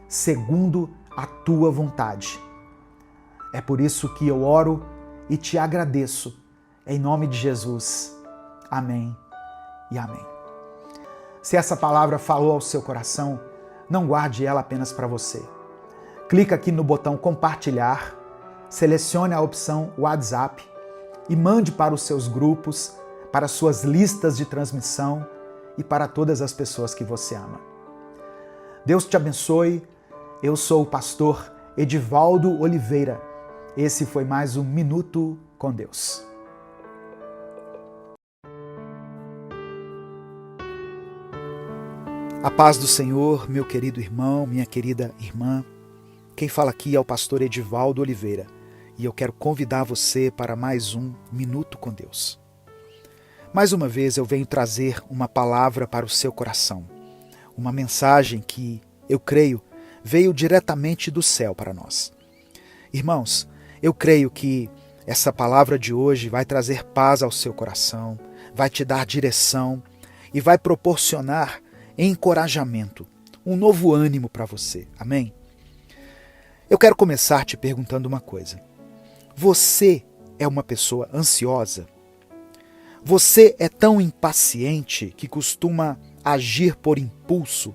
segundo a tua vontade. É por isso que eu oro e te agradeço, em nome de Jesus. Amém e amém. Se essa palavra falou ao seu coração, não guarde ela apenas para você. Clica aqui no botão compartilhar, selecione a opção WhatsApp e mande para os seus grupos, para suas listas de transmissão e para todas as pessoas que você ama. Deus te abençoe. Eu sou o pastor Edivaldo Oliveira. Esse foi mais um Minuto com Deus. A paz do Senhor, meu querido irmão, minha querida irmã. Quem fala aqui é o pastor Edivaldo Oliveira e eu quero convidar você para mais um Minuto com Deus. Mais uma vez eu venho trazer uma palavra para o seu coração, uma mensagem que, eu creio, veio diretamente do céu para nós. Irmãos, eu creio que essa palavra de hoje vai trazer paz ao seu coração, vai te dar direção e vai proporcionar encorajamento, um novo ânimo para você. Amém? Eu quero começar te perguntando uma coisa. Você é uma pessoa ansiosa? Você é tão impaciente que costuma agir por impulso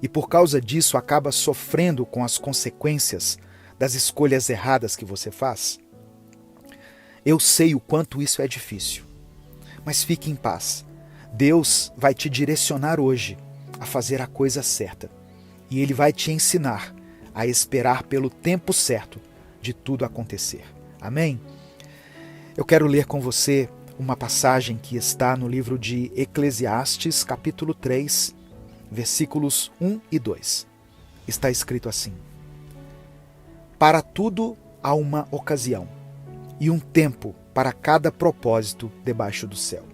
e por causa disso acaba sofrendo com as consequências das escolhas erradas que você faz? Eu sei o quanto isso é difícil, mas fique em paz. Deus vai te direcionar hoje a fazer a coisa certa e Ele vai te ensinar a esperar pelo tempo certo de tudo acontecer. Amém? Eu quero ler com você uma passagem que está no livro de Eclesiastes, capítulo 3, versículos 1 e 2. Está escrito assim: Para tudo há uma ocasião, e um tempo para cada propósito debaixo do céu.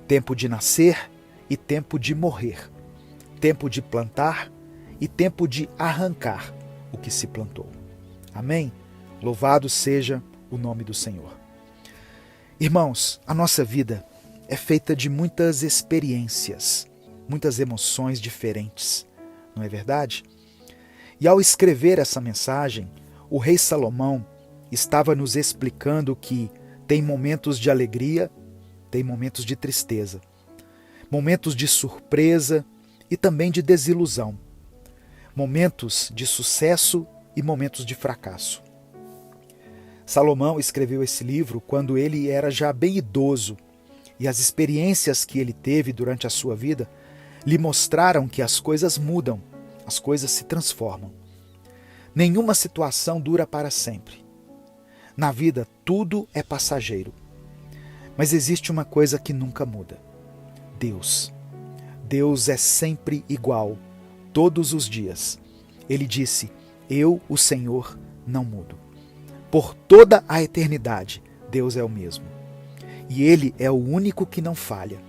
Tempo de nascer e tempo de morrer. Tempo de plantar e tempo de arrancar o que se plantou. Amém? Louvado seja o nome do Senhor. Irmãos, a nossa vida é feita de muitas experiências, muitas emoções diferentes, não é verdade? E ao escrever essa mensagem, o rei Salomão estava nos explicando que tem momentos de alegria, tem momentos de tristeza, momentos de surpresa e também de desilusão, momentos de sucesso e momentos de fracasso. Salomão escreveu esse livro quando ele era já bem idoso e as experiências que ele teve durante a sua vida lhe mostraram que as coisas mudam, as coisas se transformam. Nenhuma situação dura para sempre. Na vida, tudo é passageiro. Mas existe uma coisa que nunca muda: Deus. Deus é sempre igual, todos os dias. Ele disse: Eu, o Senhor, não mudo. Por toda a eternidade, Deus é o mesmo. E Ele é o único que não falha.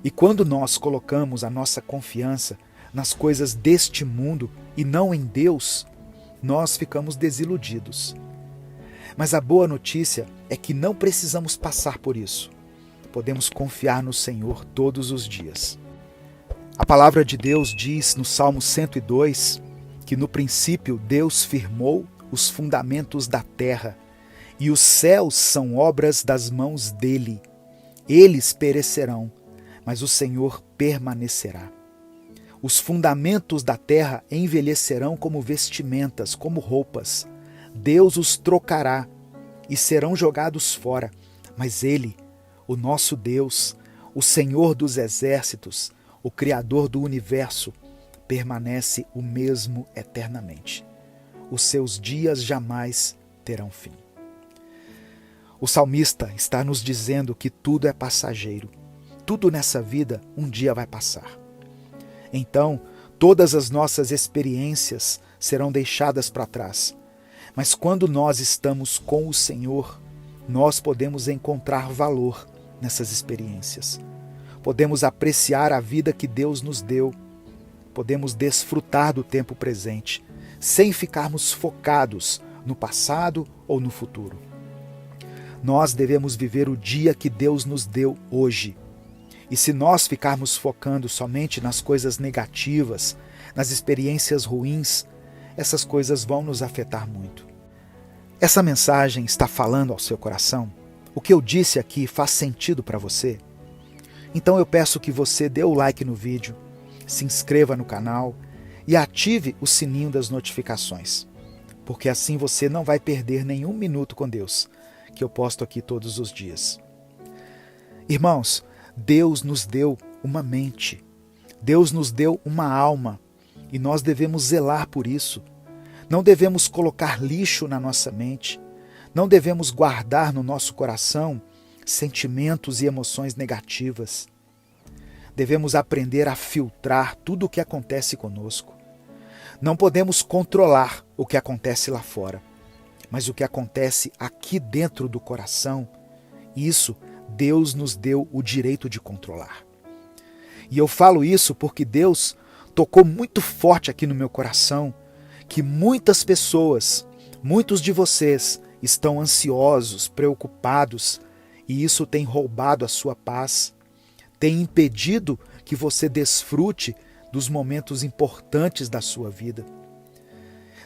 E quando nós colocamos a nossa confiança nas coisas deste mundo e não em Deus, nós ficamos desiludidos. Mas a boa notícia é que não precisamos passar por isso. Podemos confiar no Senhor todos os dias. A palavra de Deus diz no Salmo 102 que no princípio Deus firmou os fundamentos da terra e os céus são obras das mãos dele. Eles perecerão, mas o Senhor permanecerá. Os fundamentos da terra envelhecerão como vestimentas, como roupas. Deus os trocará e serão jogados fora. Mas Ele, o nosso Deus, o Senhor dos exércitos, o Criador do universo, permanece o mesmo eternamente. Os seus dias jamais terão fim. O salmista está nos dizendo que tudo é passageiro. Tudo nessa vida um dia vai passar. Então, todas as nossas experiências serão deixadas para trás. Mas quando nós estamos com o Senhor, nós podemos encontrar valor nessas experiências. Podemos apreciar a vida que Deus nos deu. Podemos desfrutar do tempo presente, sem ficarmos focados no passado ou no futuro. Nós devemos viver o dia que Deus nos deu hoje. E se nós ficarmos focando somente nas coisas negativas, nas experiências ruins, essas coisas vão nos afetar muito. Essa mensagem está falando ao seu coração? O que eu disse aqui faz sentido para você? Então eu peço que você dê o like no vídeo, se inscreva no canal e ative o sininho das notificações, porque assim você não vai perder nenhum minuto com Deus, que eu posto aqui todos os dias. Irmãos, Deus nos deu uma mente, Deus nos deu uma alma e nós devemos zelar por isso. Não devemos colocar lixo na nossa mente, não devemos guardar no nosso coração sentimentos e emoções negativas. Devemos aprender a filtrar tudo o que acontece conosco. Não podemos controlar o que acontece lá fora, mas o que acontece aqui dentro do coração, isso Deus nos deu o direito de controlar. E eu falo isso porque Deus tocou muito forte aqui no meu coração que muitas pessoas, muitos de vocês estão ansiosos, preocupados, e isso tem roubado a sua paz, tem impedido que você desfrute dos momentos importantes da sua vida.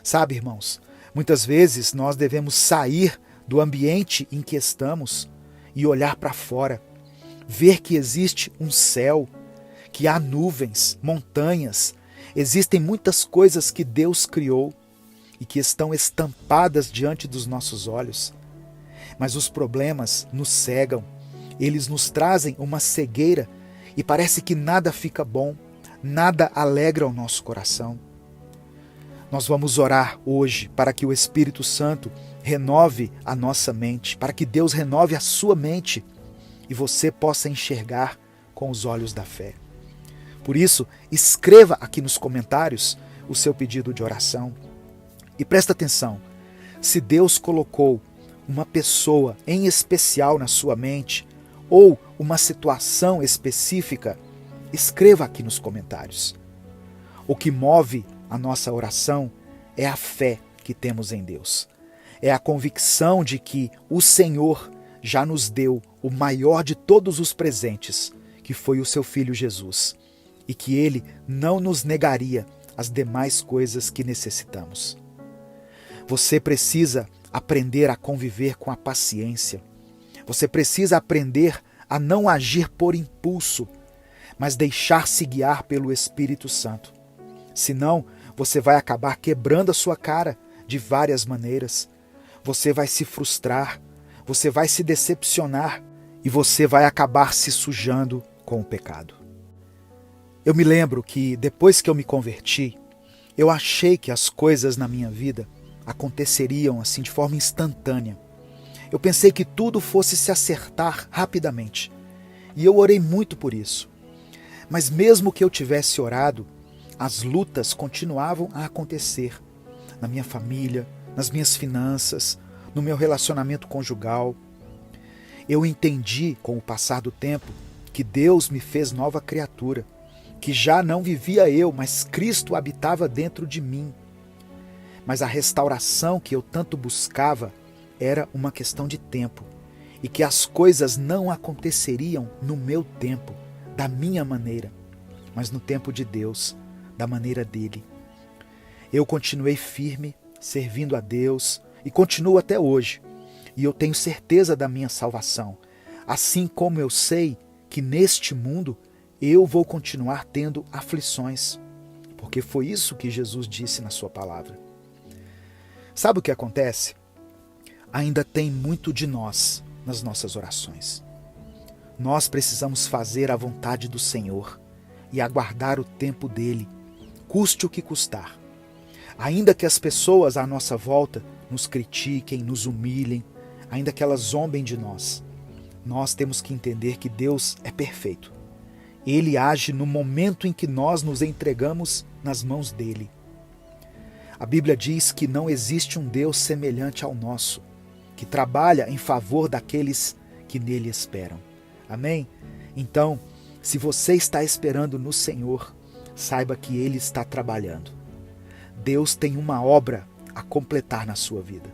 Sabe, irmãos, muitas vezes nós devemos sair do ambiente em que estamos e olhar para fora, ver que existe um céu, que há nuvens, montanhas, existem muitas coisas que Deus criou e que estão estampadas diante dos nossos olhos. Mas os problemas nos cegam, eles nos trazem uma cegueira e parece que nada fica bom, nada alegra o nosso coração. Nós vamos orar hoje para que o Espírito Santo renove a nossa mente, para que Deus renove a sua mente e você possa enxergar com os olhos da fé. Por isso, escreva aqui nos comentários o seu pedido de oração. E presta atenção, se Deus colocou uma pessoa em especial na sua mente ou uma situação específica, escreva aqui nos comentários. O que move a nossa oração é a fé que temos em Deus. É a convicção de que o Senhor já nos deu o maior de todos os presentes, que foi o seu Filho Jesus, e que Ele não nos negaria as demais coisas que necessitamos. Você precisa aprender a conviver com a paciência. Você precisa aprender a não agir por impulso, mas deixar-se guiar pelo Espírito Santo. Senão, você vai acabar quebrando a sua cara de várias maneiras. Você vai se frustrar, você vai se decepcionar e você vai acabar se sujando com o pecado. Eu me lembro que depois que eu me converti, eu achei que as coisas na minha vida aconteceriam assim de forma instantânea. Eu pensei que tudo fosse se acertar rapidamente. E eu orei muito por isso. Mas mesmo que eu tivesse orado, as lutas continuavam a acontecer na minha família, nas minhas finanças, no meu relacionamento conjugal. Eu entendi, com o passar do tempo, que Deus me fez nova criatura, que já não vivia eu, mas Cristo habitava dentro de mim. Mas a restauração que eu tanto buscava era uma questão de tempo, e que as coisas não aconteceriam no meu tempo, da minha maneira, mas no tempo de Deus, da maneira dele. Eu continuei firme, servindo a Deus, e continuo até hoje, e eu tenho certeza da minha salvação, assim como eu sei que neste mundo eu vou continuar tendo aflições, porque foi isso que Jesus disse na sua palavra. Sabe o que acontece? Ainda tem muito de nós nas nossas orações. Nós precisamos fazer a vontade do Senhor, e aguardar o tempo dele, custe o que custar. Ainda que as pessoas à nossa volta nos critiquem, nos humilhem, ainda que elas zombem de nós, nós temos que entender que Deus é perfeito. Ele age no momento em que nós nos entregamos nas mãos dele. A Bíblia diz que não existe um Deus semelhante ao nosso, que trabalha em favor daqueles que nele esperam. Amém? Então, se você está esperando no Senhor, saiba que Ele está trabalhando. Deus tem uma obra a completar na sua vida.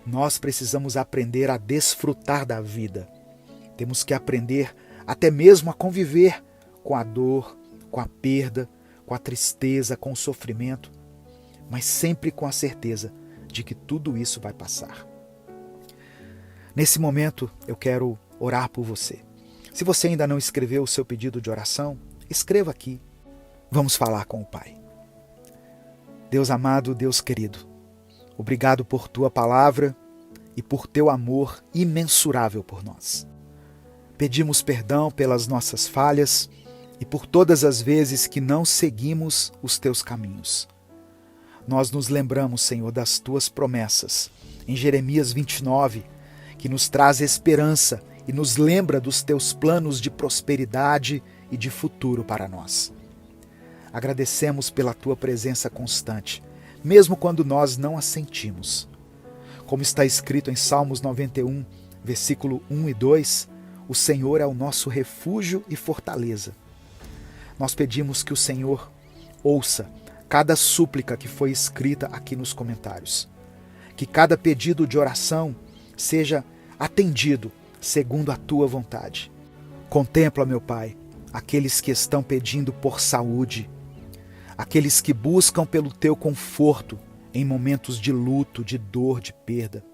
Nós precisamos aprender a desfrutar da vida. Temos que aprender até mesmo a conviver com a dor, com a perda, com a tristeza, com o sofrimento, mas sempre com a certeza de que tudo isso vai passar. Nesse momento, eu quero orar por você. Se você ainda não escreveu o seu pedido de oração, escreva aqui. Vamos falar com o Pai. Deus amado, Deus querido, obrigado por Tua palavra e por Teu amor imensurável por nós. Pedimos perdão pelas nossas falhas e por todas as vezes que não seguimos os Teus caminhos. Nós nos lembramos, Senhor, das Tuas promessas em Jeremias 29, que nos traz esperança e nos lembra dos Teus planos de prosperidade e de futuro para nós. Agradecemos pela Tua presença constante, mesmo quando nós não a sentimos. Como está escrito em Salmos 91, versículo 1 e 2, o Senhor é o nosso refúgio e fortaleza. Nós pedimos que o Senhor ouça cada súplica que foi escrita aqui nos comentários. Que cada pedido de oração seja atendido segundo a Tua vontade. Contempla, meu Pai, aqueles que estão pedindo por saúde, aqueles que buscam pelo Teu conforto em momentos de luto, de dor, de perda,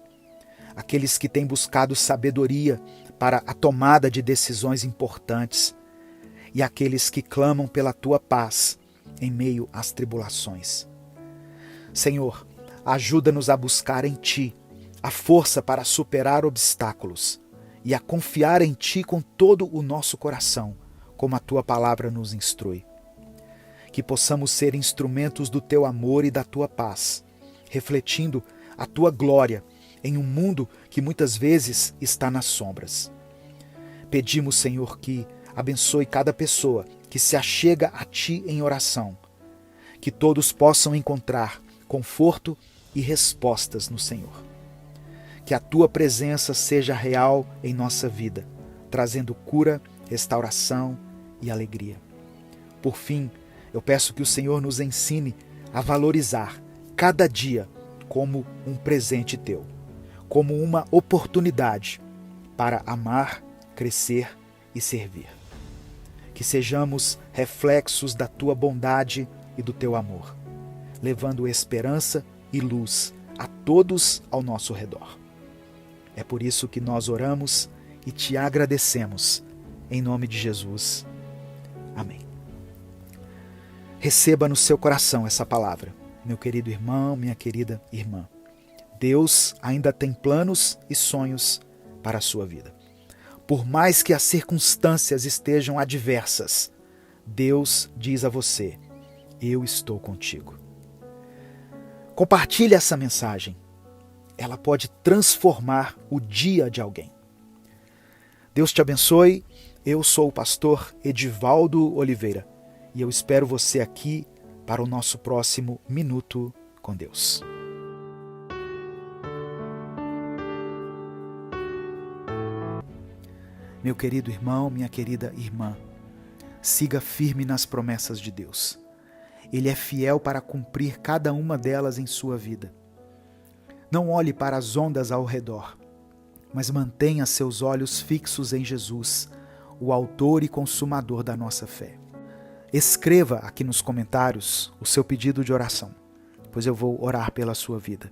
aqueles que têm buscado sabedoria para a tomada de decisões importantes e aqueles que clamam pela Tua paz em meio às tribulações. Senhor, ajuda-nos a buscar em Ti a força para superar obstáculos e a confiar em Ti com todo o nosso coração, como a Tua palavra nos instrui. Que possamos ser instrumentos do Teu amor e da Tua paz, refletindo a Tua glória em um mundo que muitas vezes está nas sombras. Pedimos, Senhor, que abençoe cada pessoa que se achega a Ti em oração, que todos possam encontrar conforto e respostas no Senhor. Que a Tua presença seja real em nossa vida, trazendo cura, restauração e alegria. Por fim, eu peço que o Senhor nos ensine a valorizar cada dia como um presente Teu, como uma oportunidade para amar, crescer e servir. Que sejamos reflexos da Tua bondade e do Teu amor, levando esperança e luz a todos ao nosso redor. É por isso que nós oramos e Te agradecemos, em nome de Jesus. Amém. Receba no seu coração essa palavra, meu querido irmão, minha querida irmã. Deus ainda tem planos e sonhos para a sua vida. Por mais que as circunstâncias estejam adversas, Deus diz a você: eu estou contigo. Compartilhe essa mensagem. Ela pode transformar o dia de alguém. Deus te abençoe. Eu sou o pastor Edivaldo Oliveira e eu espero você aqui para o nosso próximo Minuto com Deus. Meu querido irmão, minha querida irmã, siga firme nas promessas de Deus. Ele é fiel para cumprir cada uma delas em sua vida. Não olhe para as ondas ao redor, mas mantenha seus olhos fixos em Jesus, o autor e consumador da nossa fé. Escreva aqui nos comentários o seu pedido de oração, pois eu vou orar pela sua vida.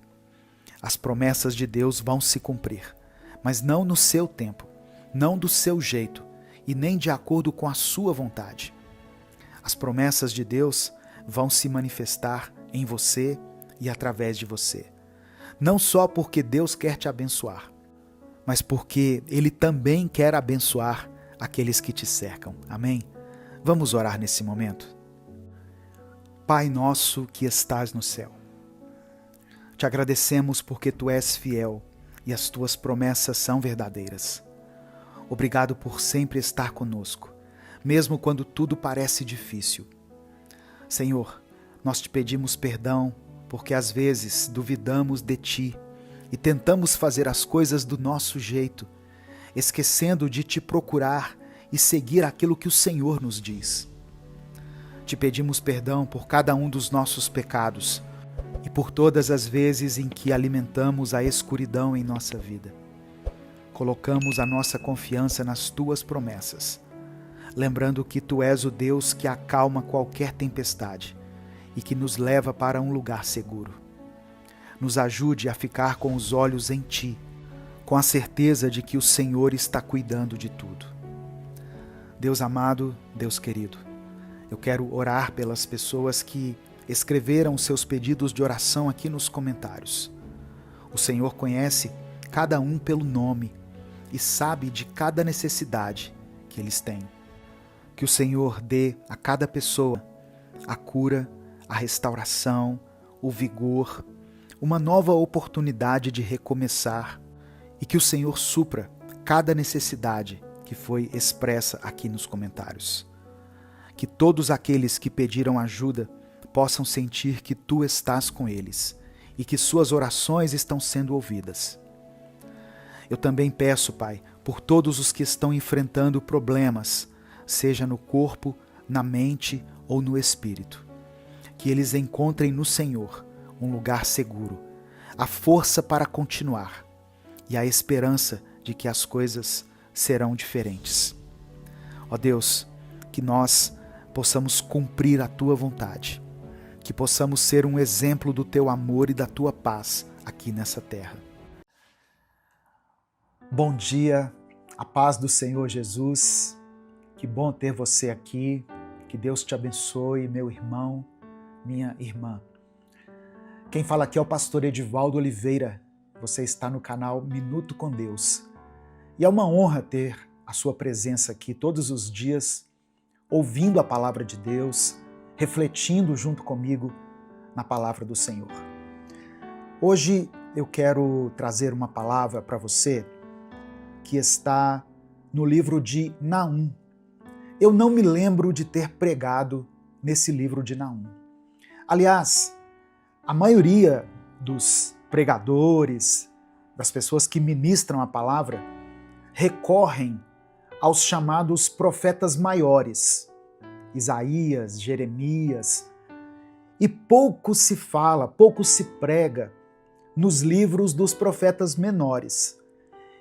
As promessas de Deus vão se cumprir, mas não no seu tempo, não do seu jeito e nem de acordo com a sua vontade. As promessas de Deus vão se manifestar em você e através de você. Não só porque Deus quer te abençoar, mas porque Ele também quer abençoar aqueles que te cercam. Amém? Vamos orar nesse momento? Pai nosso que estás no céu, te agradecemos porque Tu és fiel e as Tuas promessas são verdadeiras. Obrigado por sempre estar conosco, mesmo quando tudo parece difícil. Senhor, nós te pedimos perdão porque às vezes duvidamos de Ti e tentamos fazer as coisas do nosso jeito, esquecendo de Te procurar e seguir aquilo que o Senhor nos diz. Te pedimos perdão por cada um dos nossos pecados e por todas as vezes em que alimentamos a escuridão em nossa vida. Colocamos a nossa confiança nas Tuas promessas, lembrando que Tu és o Deus que acalma qualquer tempestade e que nos leva para um lugar seguro. Nos ajude a ficar com os olhos em Ti, com a certeza de que o Senhor está cuidando de tudo. Deus amado, Deus querido, eu quero orar pelas pessoas que escreveram seus pedidos de oração aqui nos comentários. O Senhor conhece cada um pelo nome e sabe de cada necessidade que eles têm. Que o Senhor dê a cada pessoa a cura, a restauração, o vigor, uma nova oportunidade de recomeçar e que o Senhor supra cada necessidade que foi expressa aqui nos comentários. Que todos aqueles que pediram ajuda possam sentir que Tu estás com eles e que suas orações estão sendo ouvidas. Eu também peço, Pai, por todos os que estão enfrentando problemas, seja no corpo, na mente ou no espírito. Que eles encontrem no Senhor um lugar seguro, a força para continuar e a esperança de que as coisas serão diferentes. Ó Deus, que nós possamos cumprir a Tua vontade, que possamos ser um exemplo do Teu amor e da Tua paz aqui nessa terra. Bom dia, a paz do Senhor Jesus, que bom ter você aqui, que Deus te abençoe, meu irmão, minha irmã. Quem fala aqui é o pastor Edivaldo Oliveira, você está no canal Minuto com Deus. E é uma honra ter a sua presença aqui todos os dias, ouvindo a palavra de Deus, refletindo junto comigo na palavra do Senhor. Hoje eu quero trazer uma palavra para você que está no livro de Naum. Eu não me lembro de ter pregado nesse livro de Naum. Aliás, a maioria dos pregadores, das pessoas que ministram a palavra, recorrem aos chamados profetas maiores, Isaías, Jeremias, e pouco se fala, pouco se prega nos livros dos profetas menores.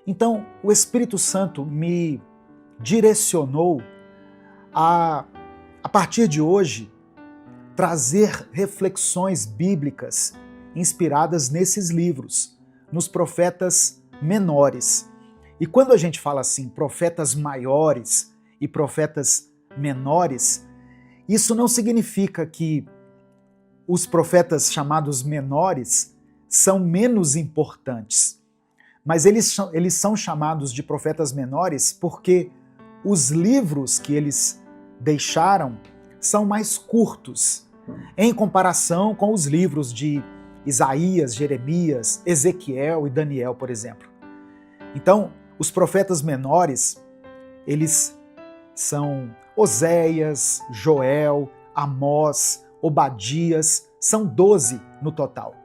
Então, o Espírito Santo me direcionou a partir de hoje, trazer reflexões bíblicas inspiradas nesses livros, nos profetas menores. E quando a gente fala assim, profetas maiores e profetas menores, isso não significa que os profetas chamados menores são menos importantes, mas eles são chamados de profetas menores porque os livros que eles deixaram são mais curtos em comparação com os livros de Isaías, Jeremias, Ezequiel e Daniel, por exemplo. Então, os profetas menores, eles são Oséias, Joel, Amós, Obadias, são 12 no total.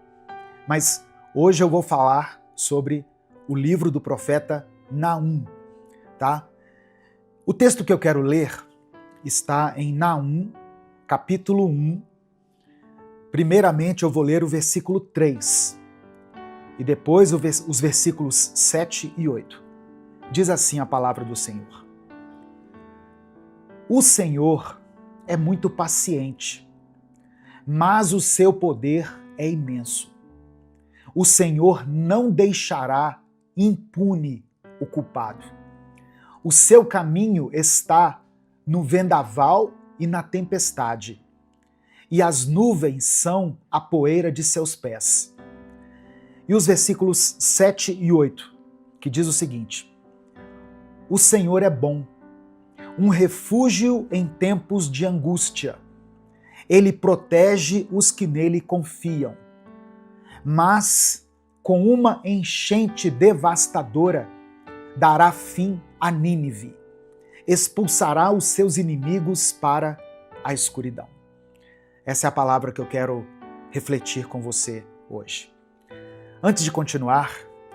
Mas hoje eu vou falar sobre o livro do profeta Naum, tá? O texto que eu quero ler está em Naum, capítulo 1. Primeiramente eu vou ler o versículo 3 e depois os versículos 7 e 8. Diz assim a palavra do Senhor. O Senhor é muito paciente, mas o seu poder é imenso. O Senhor não deixará impune o culpado. O seu caminho está no vendaval e na tempestade, e as nuvens são a poeira de seus pés. E os versículos 7 e 8, que diz o seguinte: O Senhor é bom, um refúgio em tempos de angústia. Ele protege os que nele confiam. Mas, com uma enchente devastadora, dará fim a Nínive. Expulsará os seus inimigos para a escuridão. Essa é a palavra que eu quero refletir com você hoje. Antes de continuar,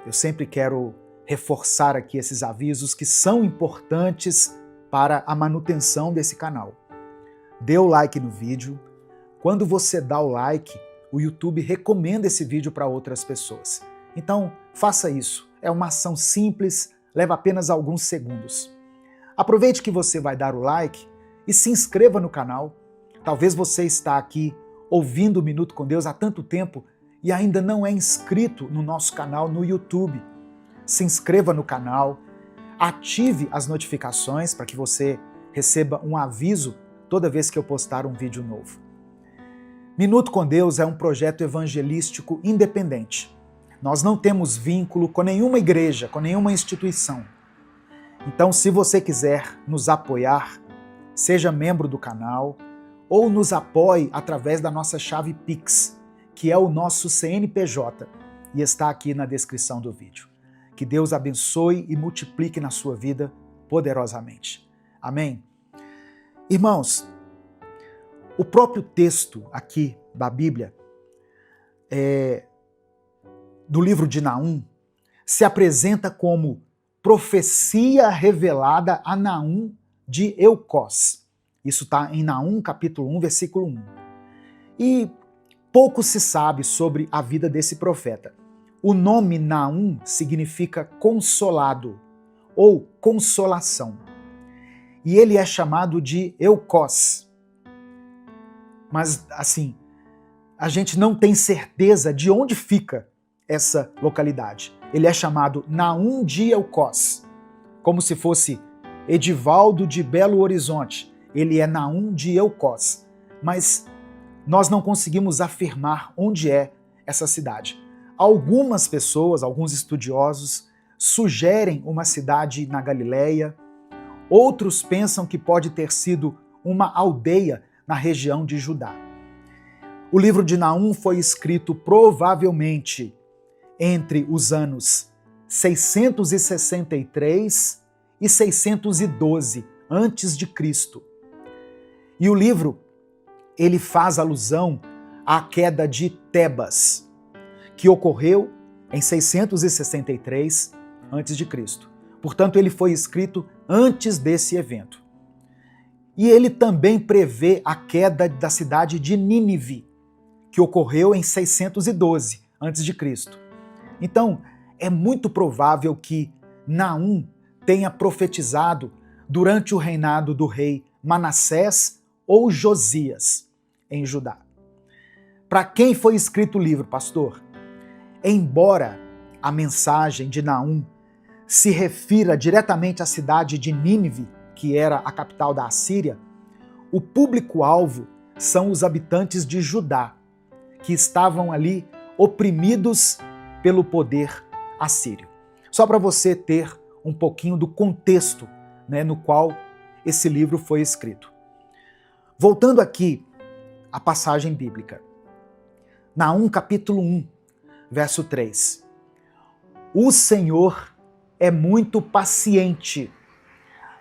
eu sempre quero reforçar aqui esses avisos que são importantes para a manutenção desse canal. Dê o like no vídeo. Quando você dá o like, o YouTube recomenda esse vídeo para outras pessoas. Então, faça isso. É uma ação simples, leva apenas alguns segundos. Aproveite que você vai dar o like e se inscreva no canal. Talvez você está aqui ouvindo o Minuto com Deus há tanto tempo e ainda não é inscrito no nosso canal no YouTube. Se inscreva no canal, ative as notificações para que você receba um aviso toda vez que eu postar um vídeo novo. Minuto com Deus é um projeto evangelístico independente. Nós não temos vínculo com nenhuma igreja, com nenhuma instituição. Então, se você quiser nos apoiar, seja membro do canal ou nos apoie através da nossa chave Pix, que é o nosso CNPJ, e está aqui na descrição do vídeo. Que Deus abençoe e multiplique na sua vida poderosamente. Amém? Irmãos, o próprio texto aqui da Bíblia, do livro de Naum, se apresenta como profecia revelada a Naum de Eucós. Isso está em Naum, capítulo 1, versículo 1. E pouco se sabe sobre a vida desse profeta. O nome Naum significa consolado ou consolação. E ele é chamado de Eucós. Mas, assim, a gente não tem certeza de onde fica essa localidade. Ele é chamado Naum de Eucós, como se fosse Edivaldo de Belo Horizonte. Ele é Naum de Eucós, mas nós não conseguimos afirmar onde é essa cidade. Algumas pessoas, alguns estudiosos, sugerem uma cidade na Galileia, outros pensam que pode ter sido uma aldeia na região de Judá. O livro de Naum foi escrito provavelmente entre os anos 663 e 612 antes de Cristo. E o livro, ele faz alusão à queda de Tebas, que ocorreu em 663 antes de Cristo. Portanto, ele foi escrito antes desse evento. E ele também prevê a queda da cidade de Nínive, que ocorreu em 612 antes de Cristo. Então, é muito provável que Naum tenha profetizado durante o reinado do rei Manassés ou Josias em Judá. Para quem foi escrito o livro, pastor? Embora a mensagem de Naum se refira diretamente à cidade de Nínive, que era a capital da Assíria, o público-alvo são os habitantes de Judá, que estavam ali oprimidos pelo poder assírio. Só para você ter um pouquinho do contexto, no qual esse livro foi escrito. Voltando aqui à passagem bíblica. Naum capítulo 1, verso 3. O Senhor é muito paciente,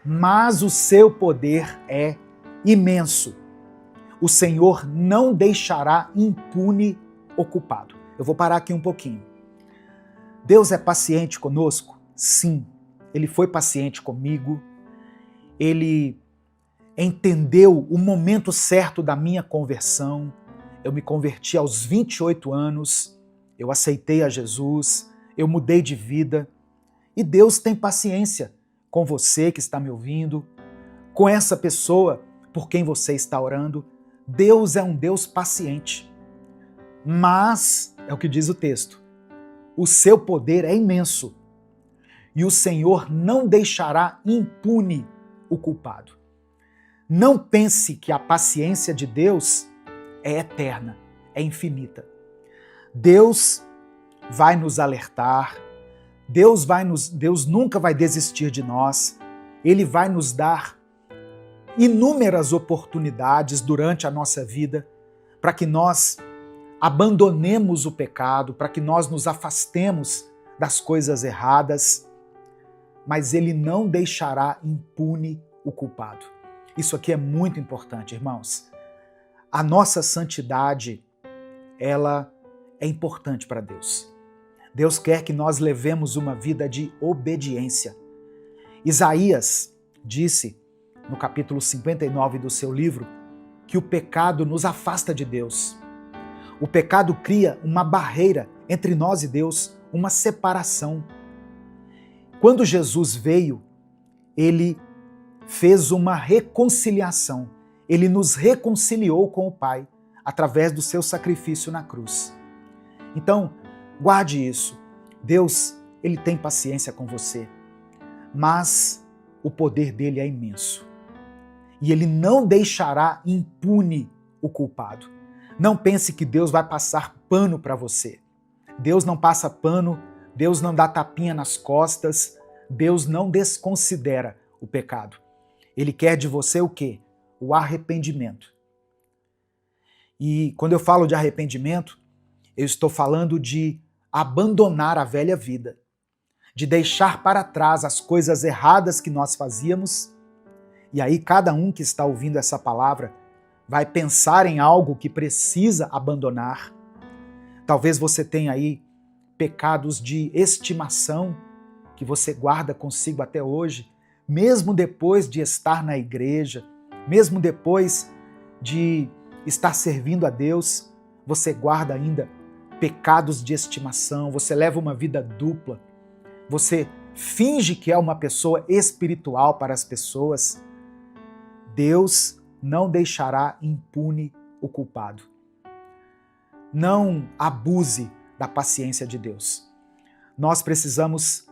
mas o seu poder é imenso. O Senhor não deixará impune o culpado. Eu vou parar aqui um pouquinho. Deus é paciente conosco? Sim, Ele foi paciente comigo. Ele entendeu o momento certo da minha conversão. Eu me converti aos 28 anos, eu aceitei a Jesus, eu mudei de vida. E Deus tem paciência com você que está me ouvindo, com essa pessoa por quem você está orando. Deus é um Deus paciente. Mas, é o que diz o texto, o seu poder é imenso e o Senhor não deixará impune o culpado. Não pense que a paciência de Deus é eterna, é infinita. Deus vai nos alertar, Deus nunca vai desistir de nós, Ele vai nos dar inúmeras oportunidades durante a nossa vida para que nós abandonemos o pecado, para que nós nos afastemos das coisas erradas, mas Ele não deixará impune o culpado. Isso aqui é muito importante, irmãos. A nossa santidade, ela é importante para Deus. Deus quer que nós levemos uma vida de obediência. Isaías disse, no capítulo 59 do seu livro, que o pecado nos afasta de Deus. O pecado cria uma barreira entre nós e Deus, uma separação. Quando Jesus veio, ele fez uma reconciliação. Ele nos reconciliou com o Pai através do seu sacrifício na cruz. Então, guarde isso. Deus, ele tem paciência com você, mas o poder dele é imenso. E ele não deixará impune o culpado. Não pense que Deus vai passar pano para você. Deus não passa pano, Deus não dá tapinha nas costas, Deus não desconsidera o pecado. Ele quer de você o quê? O arrependimento. E quando eu falo de arrependimento, eu estou falando de abandonar a velha vida, de deixar para trás as coisas erradas que nós fazíamos. E aí cada um que está ouvindo essa palavra vai pensar em algo que precisa abandonar. Talvez você tenha aí pecados de estimação que você guarda consigo até hoje, mesmo depois de estar na igreja, mesmo depois de estar servindo a Deus, você guarda ainda pecados de estimação, você leva uma vida dupla, você finge que é uma pessoa espiritual para as pessoas. Deus não deixará impune o culpado. Não abuse da paciência de Deus. Nós precisamos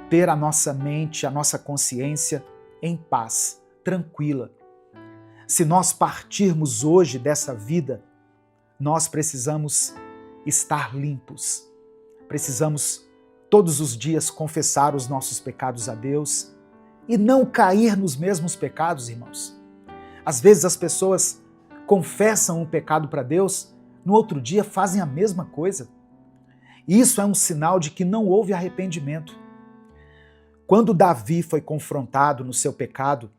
ter a nossa mente, a nossa consciência em paz, tranquila. Se nós partirmos hoje dessa vida, nós precisamos estar limpos. Precisamos todos os dias confessar os nossos pecados a Deus e não cair nos mesmos pecados, irmãos. Às vezes as pessoas confessam um pecado para Deus, no outro dia fazem a mesma coisa. Isso é um sinal de que não houve arrependimento. Quando Davi foi confrontado no seu pecado,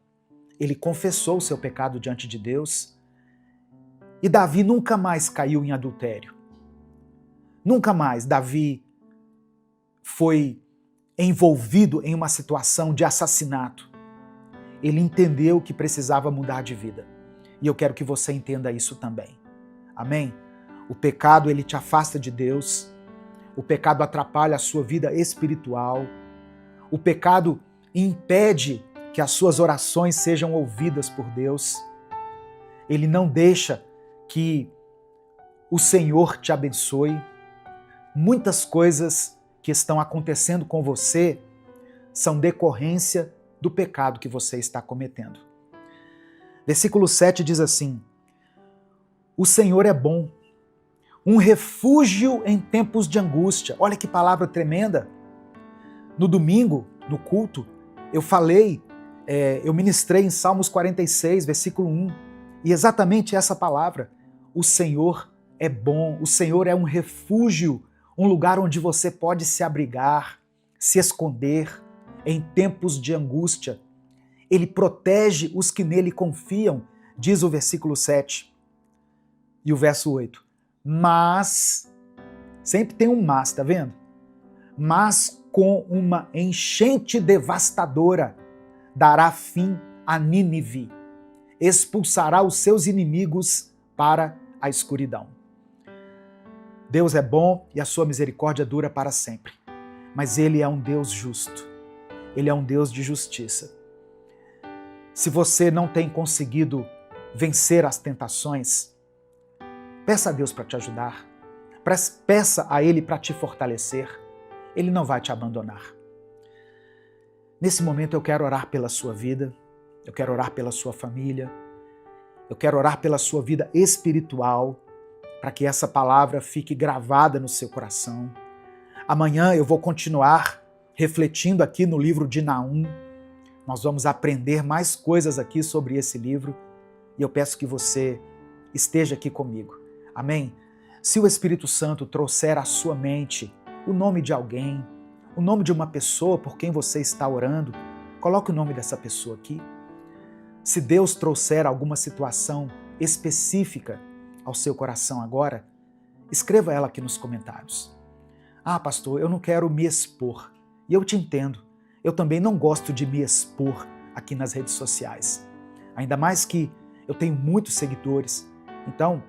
ele confessou o seu pecado diante de Deus e Davi nunca mais caiu em adultério. Nunca mais Davi foi envolvido em uma situação de assassinato. Ele entendeu que precisava mudar de vida. E eu quero que você entenda isso também. Amém? O pecado, ele te afasta de Deus. O pecado atrapalha a sua vida espiritual. O pecado impede que as suas orações sejam ouvidas por Deus. Ele não deixa que o Senhor te abençoe. Muitas coisas que estão acontecendo com você são decorrência do pecado que você está cometendo. Versículo 7 diz assim: o Senhor é bom, um refúgio em tempos de angústia. Olha que palavra tremenda. No domingo, no culto, eu ministrei em Salmos 46, versículo 1, e exatamente essa palavra: o Senhor é bom, o Senhor é um refúgio, um lugar onde você pode se abrigar, se esconder em tempos de angústia. Ele protege os que nele confiam, diz o versículo 7. E o verso 8. Mas, sempre tem um mas, tá vendo? Mas com uma enchente devastadora dará fim a Nínive, expulsará os seus inimigos para a escuridão. Deus é bom e a sua misericórdia dura para sempre. Mas Ele é um Deus justo. Ele é um Deus de justiça. Se você não tem conseguido vencer as tentações, peça a Deus para te ajudar. Peça a Ele para te fortalecer. Ele não vai te abandonar. Nesse momento eu quero orar pela sua vida, eu quero orar pela sua família, eu quero orar pela sua vida espiritual, para que essa palavra fique gravada no seu coração. Amanhã eu vou continuar refletindo aqui no livro de Naum, Nós vamos aprender mais coisas aqui sobre esse livro e eu peço que você esteja aqui comigo. Amém? Se o Espírito Santo trouxer à sua mente o nome de alguém, o nome de uma pessoa por quem você está orando, coloque o nome dessa pessoa aqui. Se Deus trouxer alguma situação específica ao seu coração agora, escreva ela aqui nos comentários. Ah, pastor, eu não quero me expor. E eu te entendo. Eu também não gosto de me expor aqui nas redes sociais. Ainda mais que eu tenho muitos seguidores. Então,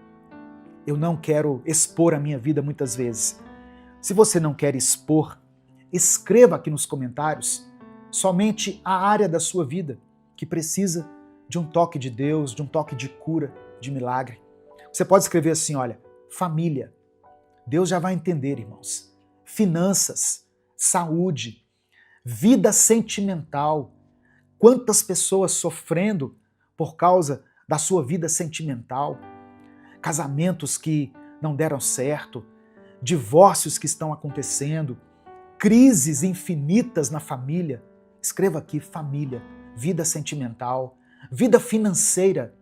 eu não quero expor a minha vida muitas vezes. Se você não quer expor, escreva aqui nos comentários somente a área da sua vida que precisa de um toque de Deus, de um toque de cura, de milagre. Você pode escrever assim, olha, família. Deus já vai entender, irmãos. Finanças, saúde, vida sentimental. Quantas pessoas sofrendo por causa da sua vida sentimental? Casamentos que não deram certo, divórcios que estão acontecendo, crises infinitas na família. Escreva aqui, família, vida sentimental, vida financeira.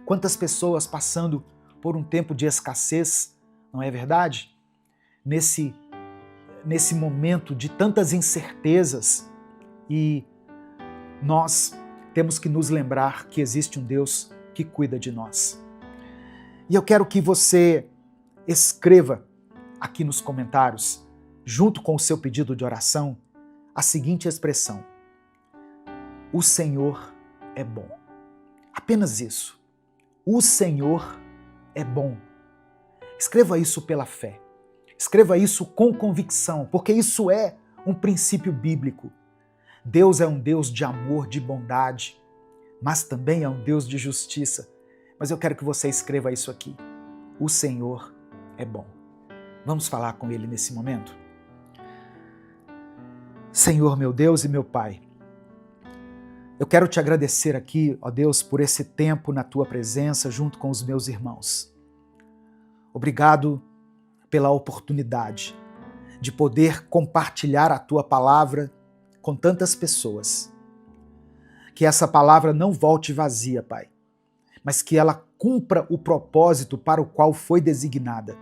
Quantas pessoas passando por um tempo de escassez, não é verdade? Nesse momento de tantas incertezas, e nós temos que nos lembrar que existe um Deus que cuida de nós. E eu quero que você escreva aqui nos comentários, junto com o seu pedido de oração, a seguinte expressão: o Senhor é bom. Apenas isso. O Senhor é bom. Escreva isso pela fé. Escreva isso com convicção, porque isso é um princípio bíblico. Deus é um Deus de amor, de bondade, mas também é um Deus de justiça. Mas eu quero que você escreva isso aqui. O Senhor é bom. Vamos falar com Ele nesse momento? Senhor, meu Deus e meu Pai, eu quero te agradecer aqui, ó Deus, por esse tempo na Tua presença junto com os meus irmãos. Obrigado pela oportunidade de poder compartilhar a Tua palavra com tantas pessoas. Que essa palavra não volte vazia, Pai, mas que ela cumpra o propósito para o qual foi designada.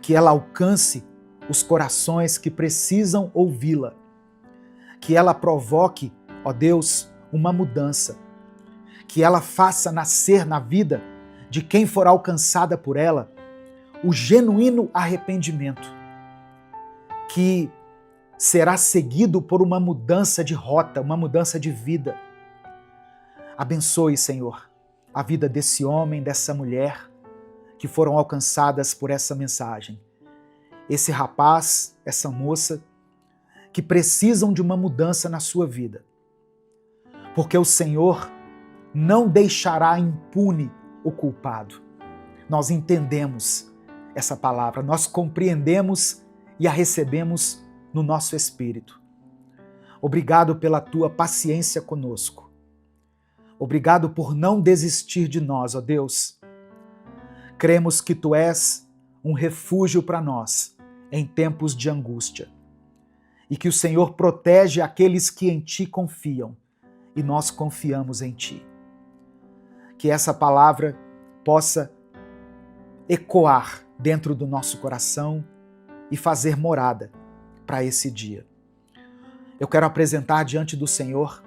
Que ela alcance os corações que precisam ouvi-la. Que ela provoque, ó Deus, uma mudança. Que ela faça nascer na vida de quem for alcançada por ela o genuíno arrependimento, que será seguido por uma mudança de rota, uma mudança de vida. Abençoe, Senhor, a vida desse homem, dessa mulher que foram alcançadas por essa mensagem. Esse rapaz, essa moça, que precisam de uma mudança na sua vida. Porque o Senhor não deixará impune o culpado. Nós entendemos essa palavra, nós compreendemos e a recebemos no nosso espírito. Obrigado pela tua paciência conosco. Obrigado por não desistir de nós, ó Deus. Cremos que tu és um refúgio para nós em tempos de angústia e que o Senhor protege aqueles que em ti confiam e nós confiamos em ti. Que essa palavra possa ecoar dentro do nosso coração e fazer morada para esse dia. Eu quero apresentar diante do Senhor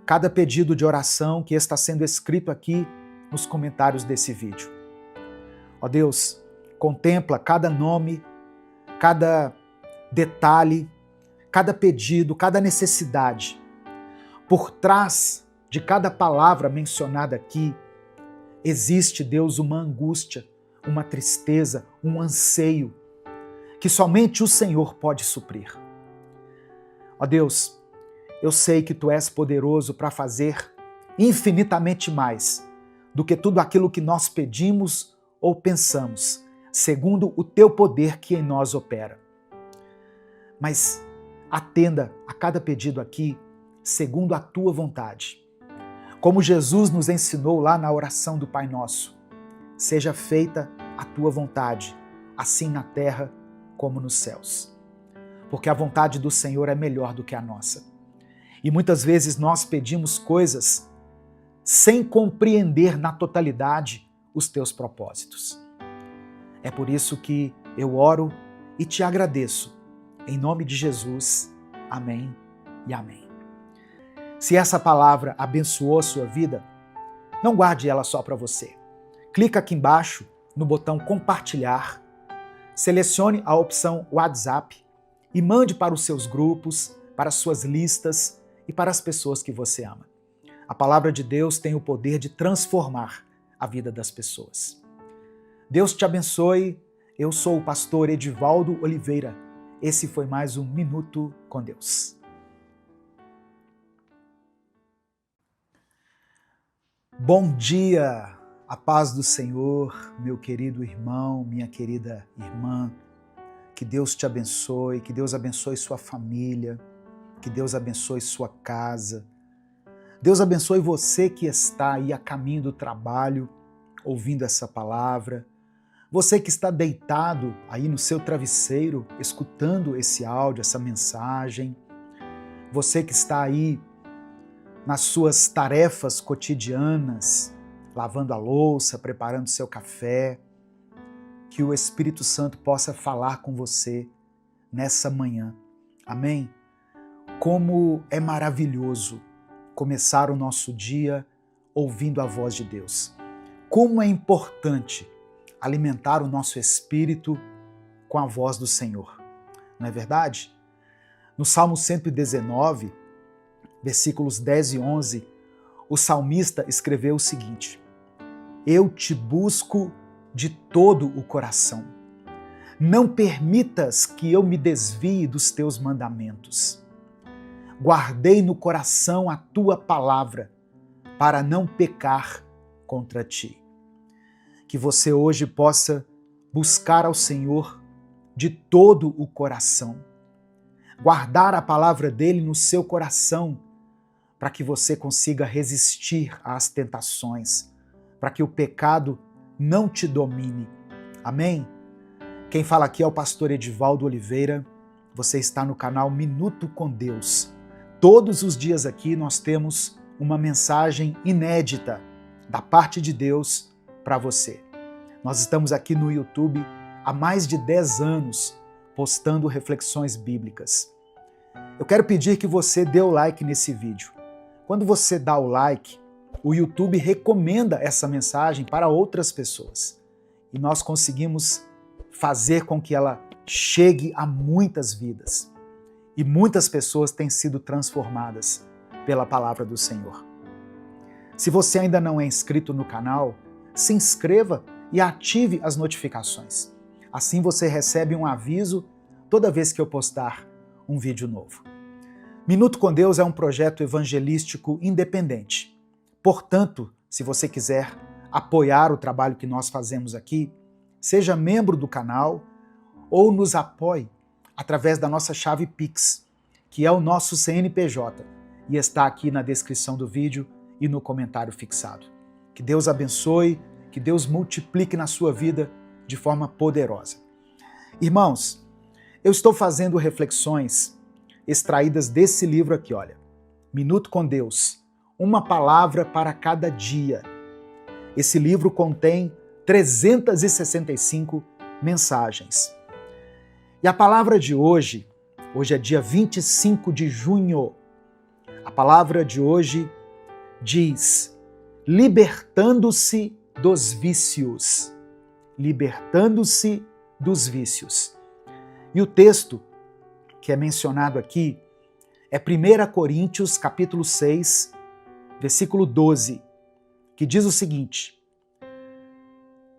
cada pedido de oração que está sendo escrito aqui nos comentários desse vídeo. Ó Deus, contempla cada nome, cada detalhe, cada pedido, cada necessidade. Por trás de cada palavra mencionada aqui, existe, Deus, uma angústia, uma tristeza, um anseio, que somente o Senhor pode suprir. Ó Deus, eu sei que Tu és poderoso para fazer infinitamente mais do que tudo aquilo que nós pedimos ou pensamos, segundo o Teu poder que em nós opera. Mas atenda a cada pedido aqui, segundo a Tua vontade. Como Jesus nos ensinou lá na oração do Pai Nosso, seja feita a Tua vontade, assim na terra como nos céus. Porque a vontade do Senhor é melhor do que a nossa. E muitas vezes nós pedimos coisas sem compreender na totalidade os teus propósitos. É por isso que eu oro e te agradeço. Em nome de Jesus, amém e amém. Se essa palavra abençoou a sua vida, não guarde ela só para você. Clica aqui embaixo no botão compartilhar, selecione a opção WhatsApp e mande para os seus grupos, para as suas listas e para as pessoas que você ama. A palavra de Deus tem o poder de transformar a vida das pessoas. Deus te abençoe. Eu sou o pastor Edivaldo Oliveira. Esse foi mais um Minuto com Deus. Bom dia, a paz do Senhor, meu querido irmão, minha querida irmã. Que Deus te abençoe, que Deus abençoe sua família, que Deus abençoe sua casa. Deus abençoe você que está aí a caminho do trabalho, ouvindo essa palavra. Você que está deitado aí no seu travesseiro, escutando esse áudio, essa mensagem. Você que está aí nas suas tarefas cotidianas, lavando a louça, preparando seu café. Que o Espírito Santo possa falar com você nessa manhã. Amém? Como é maravilhoso começar o nosso dia ouvindo a voz de Deus. Como é importante alimentar o nosso espírito com a voz do Senhor. Não é verdade? No Salmo 119, versículos 10 e 11, o salmista escreveu o seguinte: Eu te busco de todo o coração. Não permitas que eu me desvie dos teus mandamentos. Guardei no coração a tua palavra, para não pecar contra ti. Que você hoje possa buscar ao Senhor de todo o coração. Guardar a palavra dele no seu coração, para que você consiga resistir às tentações, para que o pecado não te domine. Amém? Quem fala aqui é o pastor Edivaldo Oliveira. Você está no canal Minuto com Deus. Todos os dias aqui nós temos uma mensagem inédita da parte de Deus para você. Nós estamos aqui no YouTube há mais de 10 anos postando reflexões bíblicas. Eu quero pedir que você dê o like nesse vídeo. Quando você dá o like, o YouTube recomenda essa mensagem para outras pessoas. E nós conseguimos fazer com que ela chegue a muitas vidas. E muitas pessoas têm sido transformadas pela palavra do Senhor. Se você ainda não é inscrito no canal, se inscreva e ative as notificações. Assim você recebe um aviso toda vez que eu postar um vídeo novo. Minuto com Deus é um projeto evangelístico independente. Portanto, se você quiser apoiar o trabalho que nós fazemos aqui, seja membro do canal ou nos apoie através da nossa chave Pix, que é o nosso CNPJ, e está aqui na descrição do vídeo e no comentário fixado. Que Deus abençoe, que Deus multiplique na sua vida de forma poderosa. Irmãos, eu estou fazendo reflexões extraídas desse livro aqui, olha. Minuto com Deus, uma palavra para cada dia. Esse livro contém 365 mensagens. E a palavra de hoje é dia 25 de junho. A palavra de hoje diz: libertando-se dos vícios. Libertando-se dos vícios. E o texto que é mencionado aqui é 1 Coríntios, capítulo 6, versículo 12, que diz o seguinte: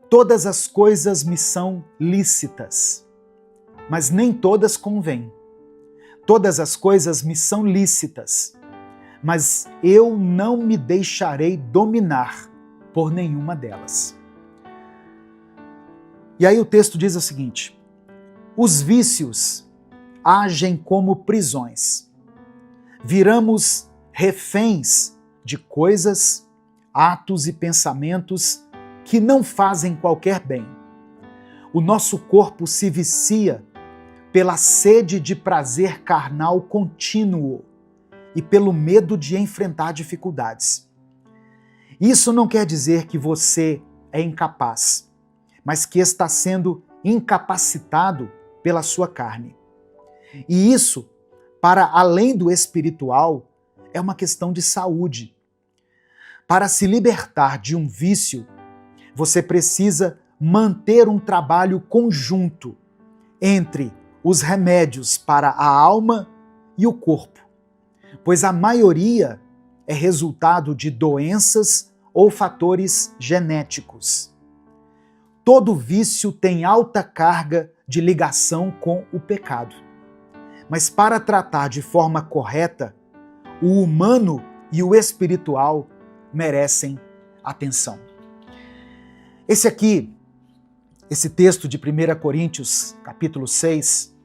todas as coisas me são lícitas, mas nem todas convêm. Todas as coisas me são lícitas, mas eu não me deixarei dominar por nenhuma delas. E aí o texto diz o seguinte: os vícios agem como prisões. Viramos reféns de coisas, atos e pensamentos que não fazem qualquer bem. O nosso corpo se vicia pela sede de prazer carnal contínuo e pelo medo de enfrentar dificuldades. Isso não quer dizer que você é incapaz, mas que está sendo incapacitado pela sua carne. E isso, para além do espiritual, é uma questão de saúde. Para se libertar de um vício, você precisa manter um trabalho conjunto entre os remédios para a alma e o corpo, pois a maioria é resultado de doenças ou fatores genéticos. Todo vício tem alta carga de ligação com o pecado. Mas para tratar de forma correta, o humano e o espiritual merecem atenção. Esse texto de 1 Coríntios, capítulo 6,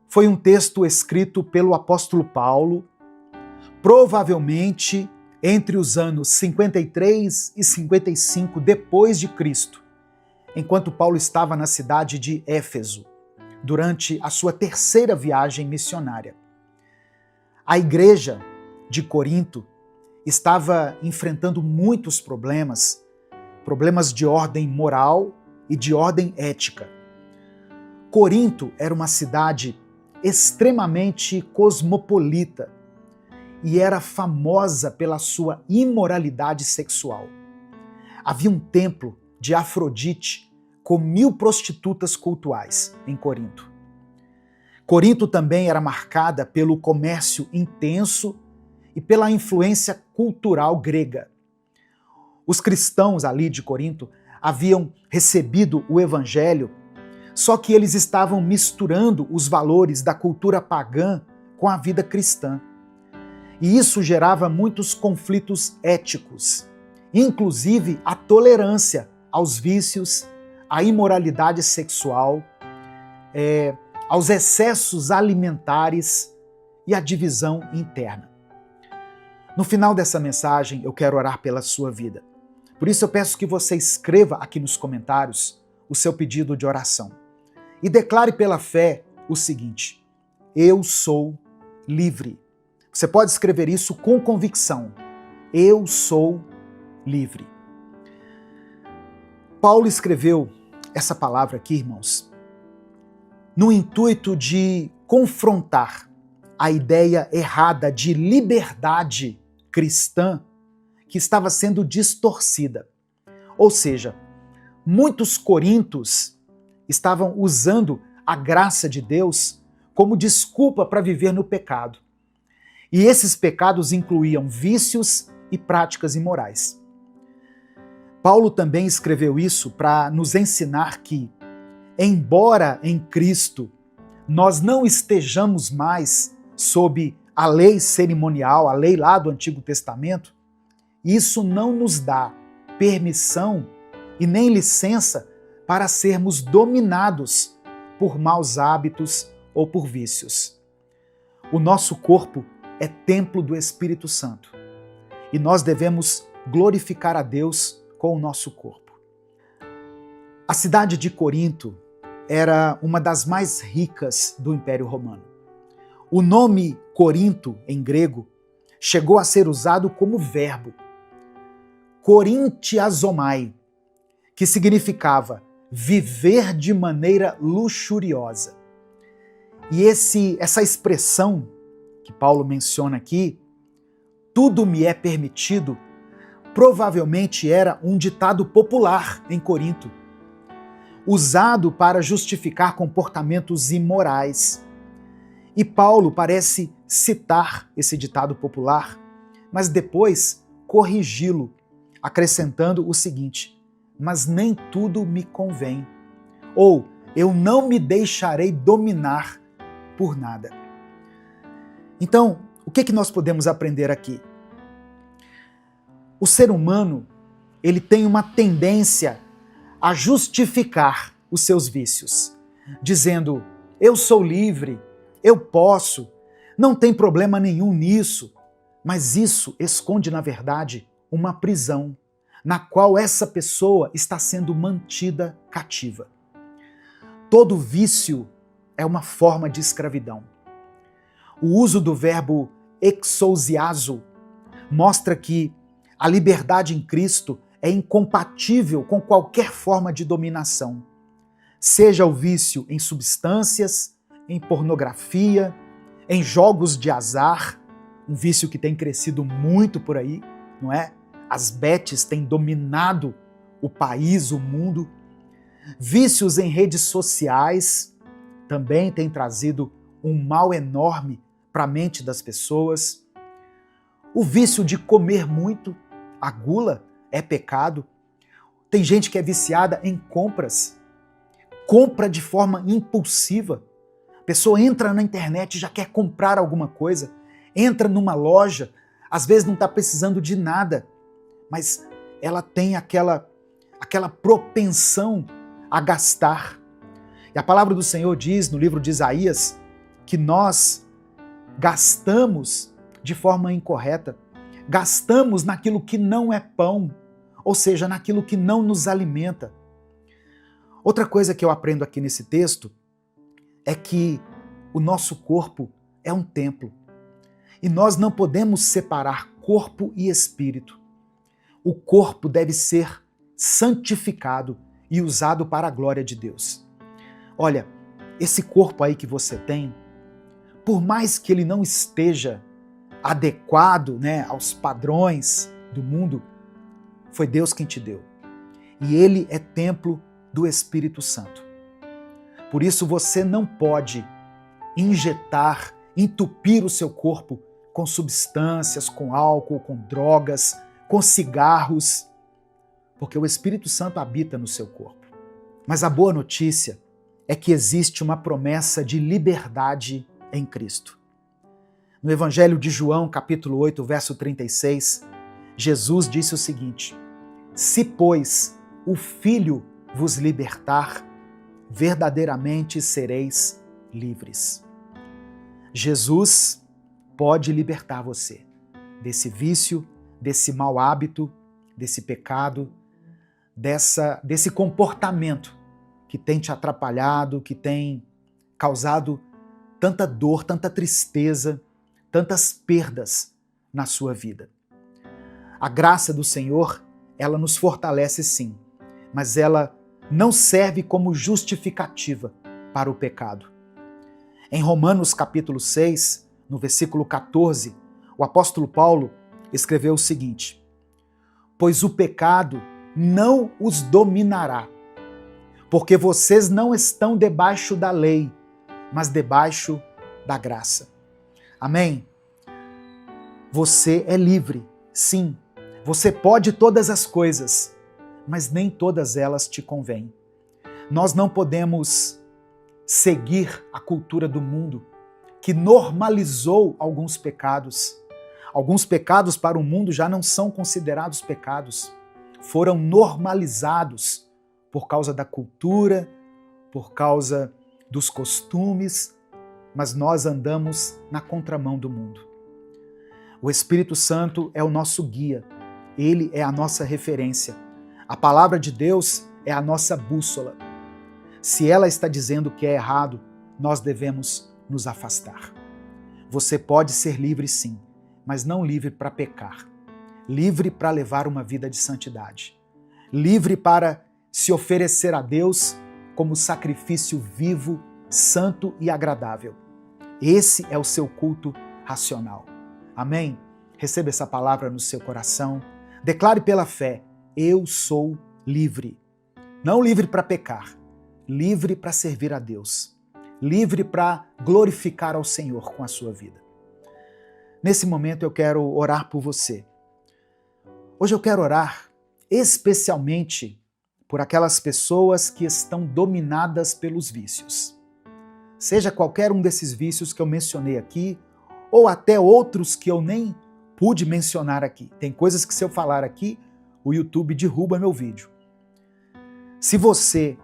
foi um texto escrito pelo apóstolo Paulo, provavelmente entre os anos 53 e 55 depois de Cristo, enquanto Paulo estava na cidade de Éfeso, durante a sua terceira viagem missionária. A igreja de Corinto estava enfrentando muitos problemas de ordem moral e de ordem ética. Corinto era uma cidade extremamente cosmopolita e era famosa pela sua imoralidade sexual. Havia um templo de Afrodite com 1000 prostitutas cultuais em Corinto. Corinto também era marcada pelo comércio intenso e pela influência cultural grega. Os cristãos ali de Corinto haviam recebido o evangelho, só que eles estavam misturando os valores da cultura pagã com a vida cristã. E isso gerava muitos conflitos éticos, inclusive a tolerância aos vícios, à imoralidade sexual, aos excessos alimentares e à divisão interna. No final dessa mensagem, eu quero orar pela sua vida. Por isso eu peço que você escreva aqui nos comentários o seu pedido de oração e declare pela fé o seguinte: eu sou livre. Você pode escrever isso com convicção. Eu sou livre. Paulo escreveu essa palavra aqui, irmãos, no intuito de confrontar a ideia errada de liberdade cristã que estava sendo distorcida. Ou seja, muitos coríntios estavam usando a graça de Deus como desculpa para viver no pecado. E esses pecados incluíam vícios e práticas imorais. Paulo também escreveu isso para nos ensinar que, embora em Cristo nós não estejamos mais sob a lei cerimonial, a lei lá do Antigo Testamento, isso não nos dá permissão e nem licença para sermos dominados por maus hábitos ou por vícios. O nosso corpo é templo do Espírito Santo e nós devemos glorificar a Deus com o nosso corpo. A cidade de Corinto era uma das mais ricas do Império Romano. O nome Corinto, em grego, chegou a ser usado como verbo. Korintiazomai, que significava viver de maneira luxuriosa. E essa expressão que Paulo menciona aqui, tudo me é permitido, provavelmente era um ditado popular em Corinto, usado para justificar comportamentos imorais. E Paulo parece citar esse ditado popular, mas depois corrigi-lo, acrescentando o seguinte: mas nem tudo me convém, ou eu não me deixarei dominar por nada. Então, o que nós podemos aprender aqui? O ser humano, ele tem uma tendência a justificar os seus vícios, dizendo: eu sou livre, eu posso, não tem problema nenhum nisso. Mas isso esconde, na verdade, uma prisão, na qual essa pessoa está sendo mantida cativa. Todo vício é uma forma de escravidão. O uso do verbo exousiazo, mostra que a liberdade em Cristo é incompatível com qualquer forma de dominação. Seja o vício em substâncias, em pornografia, em jogos de azar, um vício que tem crescido muito por aí, não é? As bets têm dominado o país, o mundo. Vícios em redes sociais também têm trazido um mal enorme para a mente das pessoas. O vício de comer muito, a gula, é pecado. Tem gente que é viciada em compras, compra de forma impulsiva. A pessoa entra na internet e já quer comprar alguma coisa, entra numa loja, às vezes não está precisando de nada, mas ela tem aquela propensão a gastar. E a palavra do Senhor diz no livro de Isaías que nós gastamos de forma incorreta, gastamos naquilo que não é pão, ou seja, naquilo que não nos alimenta. Outra coisa que eu aprendo aqui nesse texto é que o nosso corpo é um templo e nós não podemos separar corpo e espírito. O corpo deve ser santificado e usado para a glória de Deus. Olha, esse corpo aí que você tem, por mais que ele não esteja adequado, né, aos padrões do mundo, foi Deus quem te deu. E ele é templo do Espírito Santo. Por isso você não pode injetar, entupir o seu corpo com substâncias, com álcool, com drogas, com cigarros, porque o Espírito Santo habita no seu corpo. Mas a boa notícia é que existe uma promessa de liberdade em Cristo. No Evangelho de João, capítulo 8, verso 36, Jesus disse o seguinte: se, pois, o Filho vos libertar, verdadeiramente sereis livres. Jesus pode libertar você desse vício, desse mau hábito, desse pecado, desse comportamento que tem te atrapalhado, que tem causado tanta dor, tanta tristeza, tantas perdas na sua vida. A graça do Senhor, ela nos fortalece sim, mas ela não serve como justificativa para o pecado. Em Romanos capítulo 6, no versículo 14, o apóstolo Paulo escreveu o seguinte: pois o pecado não os dominará, porque vocês não estão debaixo da lei, mas debaixo da graça. Amém? Você é livre, sim. Você pode todas as coisas, mas nem todas elas te convêm. Nós não podemos seguir a cultura do mundo, que normalizou alguns pecados. Alguns pecados para o mundo já não são considerados pecados. Foram normalizados por causa da cultura, por causa dos costumes, mas nós andamos na contramão do mundo. O Espírito Santo é o nosso guia, ele é a nossa referência. A palavra de Deus é a nossa bússola. Se ela está dizendo que é errado, nós devemos nos afastar. Você pode ser livre sim, mas não livre para pecar. Livre para levar uma vida de santidade. Livre para se oferecer a Deus como sacrifício vivo, santo e agradável. Esse é o seu culto racional. Amém? Receba essa palavra no seu coração. Declare pela fé: eu sou livre. Não livre para pecar, livre para servir a Deus. Livre para glorificar ao Senhor com a sua vida. Nesse momento eu quero orar por você. Hoje eu quero orar especialmente por aquelas pessoas que estão dominadas pelos vícios. Seja qualquer um desses vícios que eu mencionei aqui, ou até outros que eu nem pude mencionar aqui. Tem coisas que se eu falar aqui, o YouTube derruba meu vídeo. Se você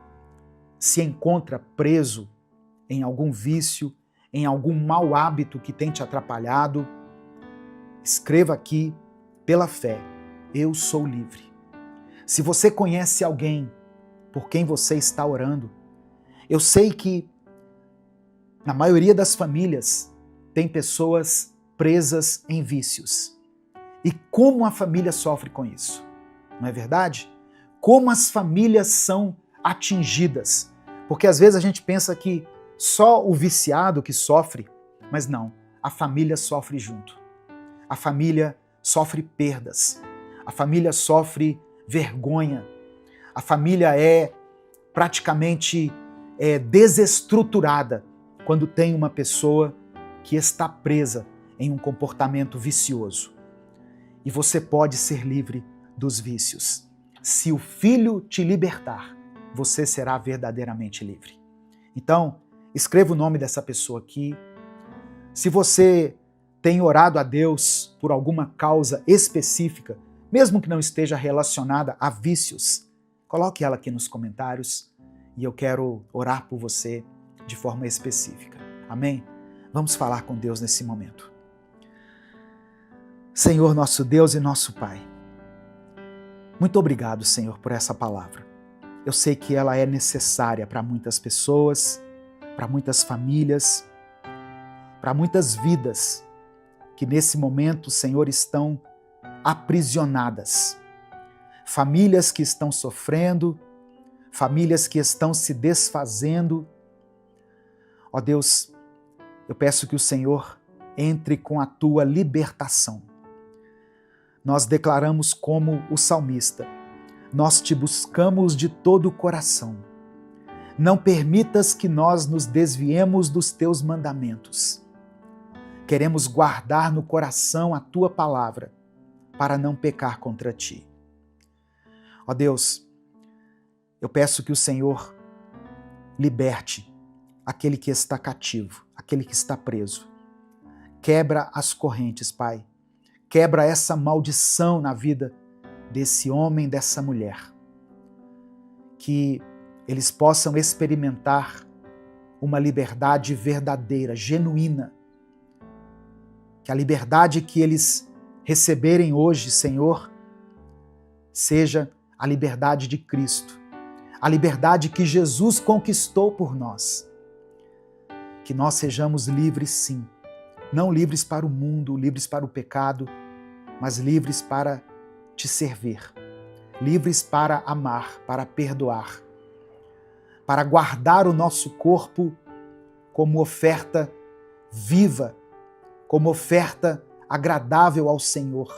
se encontra preso em algum vício, em algum mau hábito que tem te atrapalhado, escreva aqui pela fé: eu sou livre. Se você conhece alguém por quem você está orando, eu sei que na maioria das famílias tem pessoas presas em vícios. E como a família sofre com isso, não é verdade? Como as famílias são atingidas. Porque às vezes a gente pensa que só o viciado que sofre, mas não, a família sofre junto. A família sofre perdas, a família sofre vergonha, a família é praticamente desestruturada quando tem uma pessoa que está presa em um comportamento vicioso. E você pode ser livre dos vícios. Se o Filho te libertar, você será verdadeiramente livre. Então, escreva o nome dessa pessoa aqui. Se você tem orado a Deus por alguma causa específica, mesmo que não esteja relacionada a vícios, coloque ela aqui nos comentários e eu quero orar por você de forma específica. Amém? Vamos falar com Deus nesse momento. Senhor, nosso Deus e nosso Pai, muito obrigado, Senhor, por essa palavra. Eu sei que ela é necessária para muitas pessoas, para muitas famílias, para muitas vidas que nesse momento, Senhor, estão aprisionadas. Famílias que estão sofrendo, famílias que estão se desfazendo. Ó Deus, eu peço que o Senhor entre com a tua libertação. Nós declaramos como o salmista: nós te buscamos de todo o coração. Não permitas que nós nos desviemos dos teus mandamentos. Queremos guardar no coração a tua palavra para não pecar contra ti. Ó Deus, eu peço que o Senhor liberte aquele que está cativo, aquele que está preso. Quebra as correntes, Pai. Quebra essa maldição na vida desse homem, dessa mulher. Que eles possam experimentar uma liberdade verdadeira, genuína. Que a liberdade que eles receberem hoje, Senhor, seja a liberdade de Cristo. A liberdade que Jesus conquistou por nós. Que nós sejamos livres, sim. Não livres para o mundo, livres para o pecado, mas livres para te servir. Livres para amar, para perdoar. Para guardar o nosso corpo como oferta viva, como oferta agradável ao Senhor.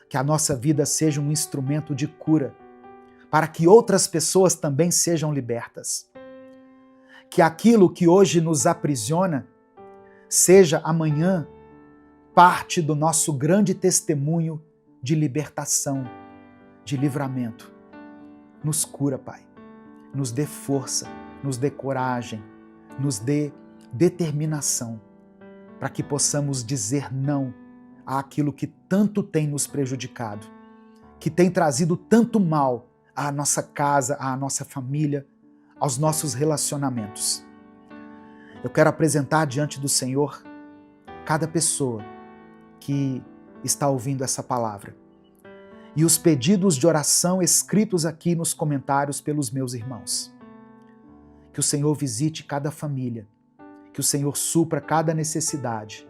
Que a nossa vida seja um instrumento de cura, para que outras pessoas também sejam libertas. Que aquilo que hoje nos aprisiona seja amanhã parte do nosso grande testemunho de libertação, de livramento. Nos cura, Pai. Nos dê força, nos dê coragem, nos dê determinação, para que possamos dizer não àquilo que tanto tem nos prejudicado, que tem trazido tanto mal à nossa casa, à nossa família, aos nossos relacionamentos. Eu quero apresentar diante do Senhor cada pessoa que está ouvindo essa palavra e os pedidos de oração escritos aqui nos comentários pelos meus irmãos. Que o Senhor visite cada família, que o Senhor supra cada necessidade,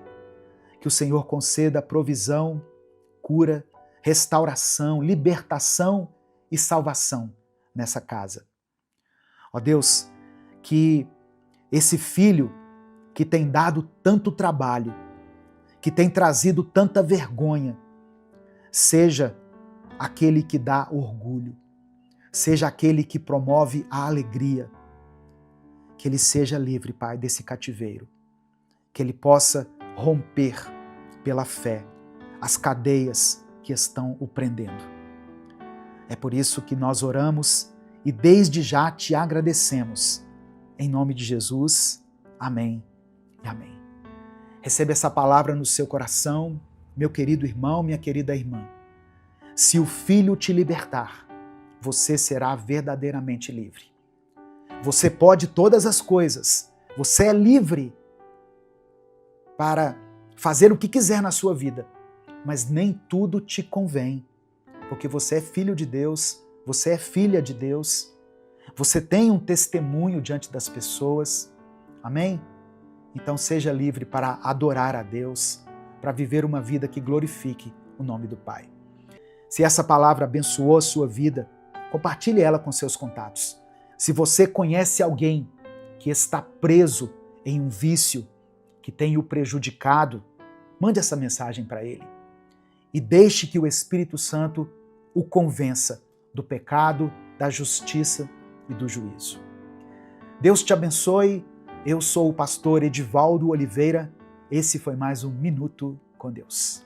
que o Senhor conceda provisão, cura, restauração, libertação e salvação nessa casa. Ó Deus, que esse filho que tem dado tanto trabalho, que tem trazido tanta vergonha, seja aquele que dá orgulho, seja aquele que promove a alegria, que ele seja livre, Pai, desse cativeiro, que ele possa romper pela fé as cadeias que estão o prendendo. É por isso que nós oramos e desde já te agradecemos. Em nome de Jesus, amém e amém. Receba essa palavra no seu coração, meu querido irmão, minha querida irmã. Se o Filho te libertar, você será verdadeiramente livre. Você pode todas as coisas, você é livre para fazer o que quiser na sua vida, mas nem tudo te convém, porque você é filho de Deus, você é filha de Deus, você tem um testemunho diante das pessoas, amém? Então seja livre para adorar a Deus, para viver uma vida que glorifique o nome do Pai. Se essa palavra abençoou a sua vida, compartilhe ela com seus contatos. Se você conhece alguém que está preso em um vício que tem o prejudicado, mande essa mensagem para ele. E deixe que o Espírito Santo o convença do pecado, da justiça e do juízo. Deus te abençoe. Eu sou o pastor Edivaldo Oliveira. Esse foi mais um Minuto com Deus.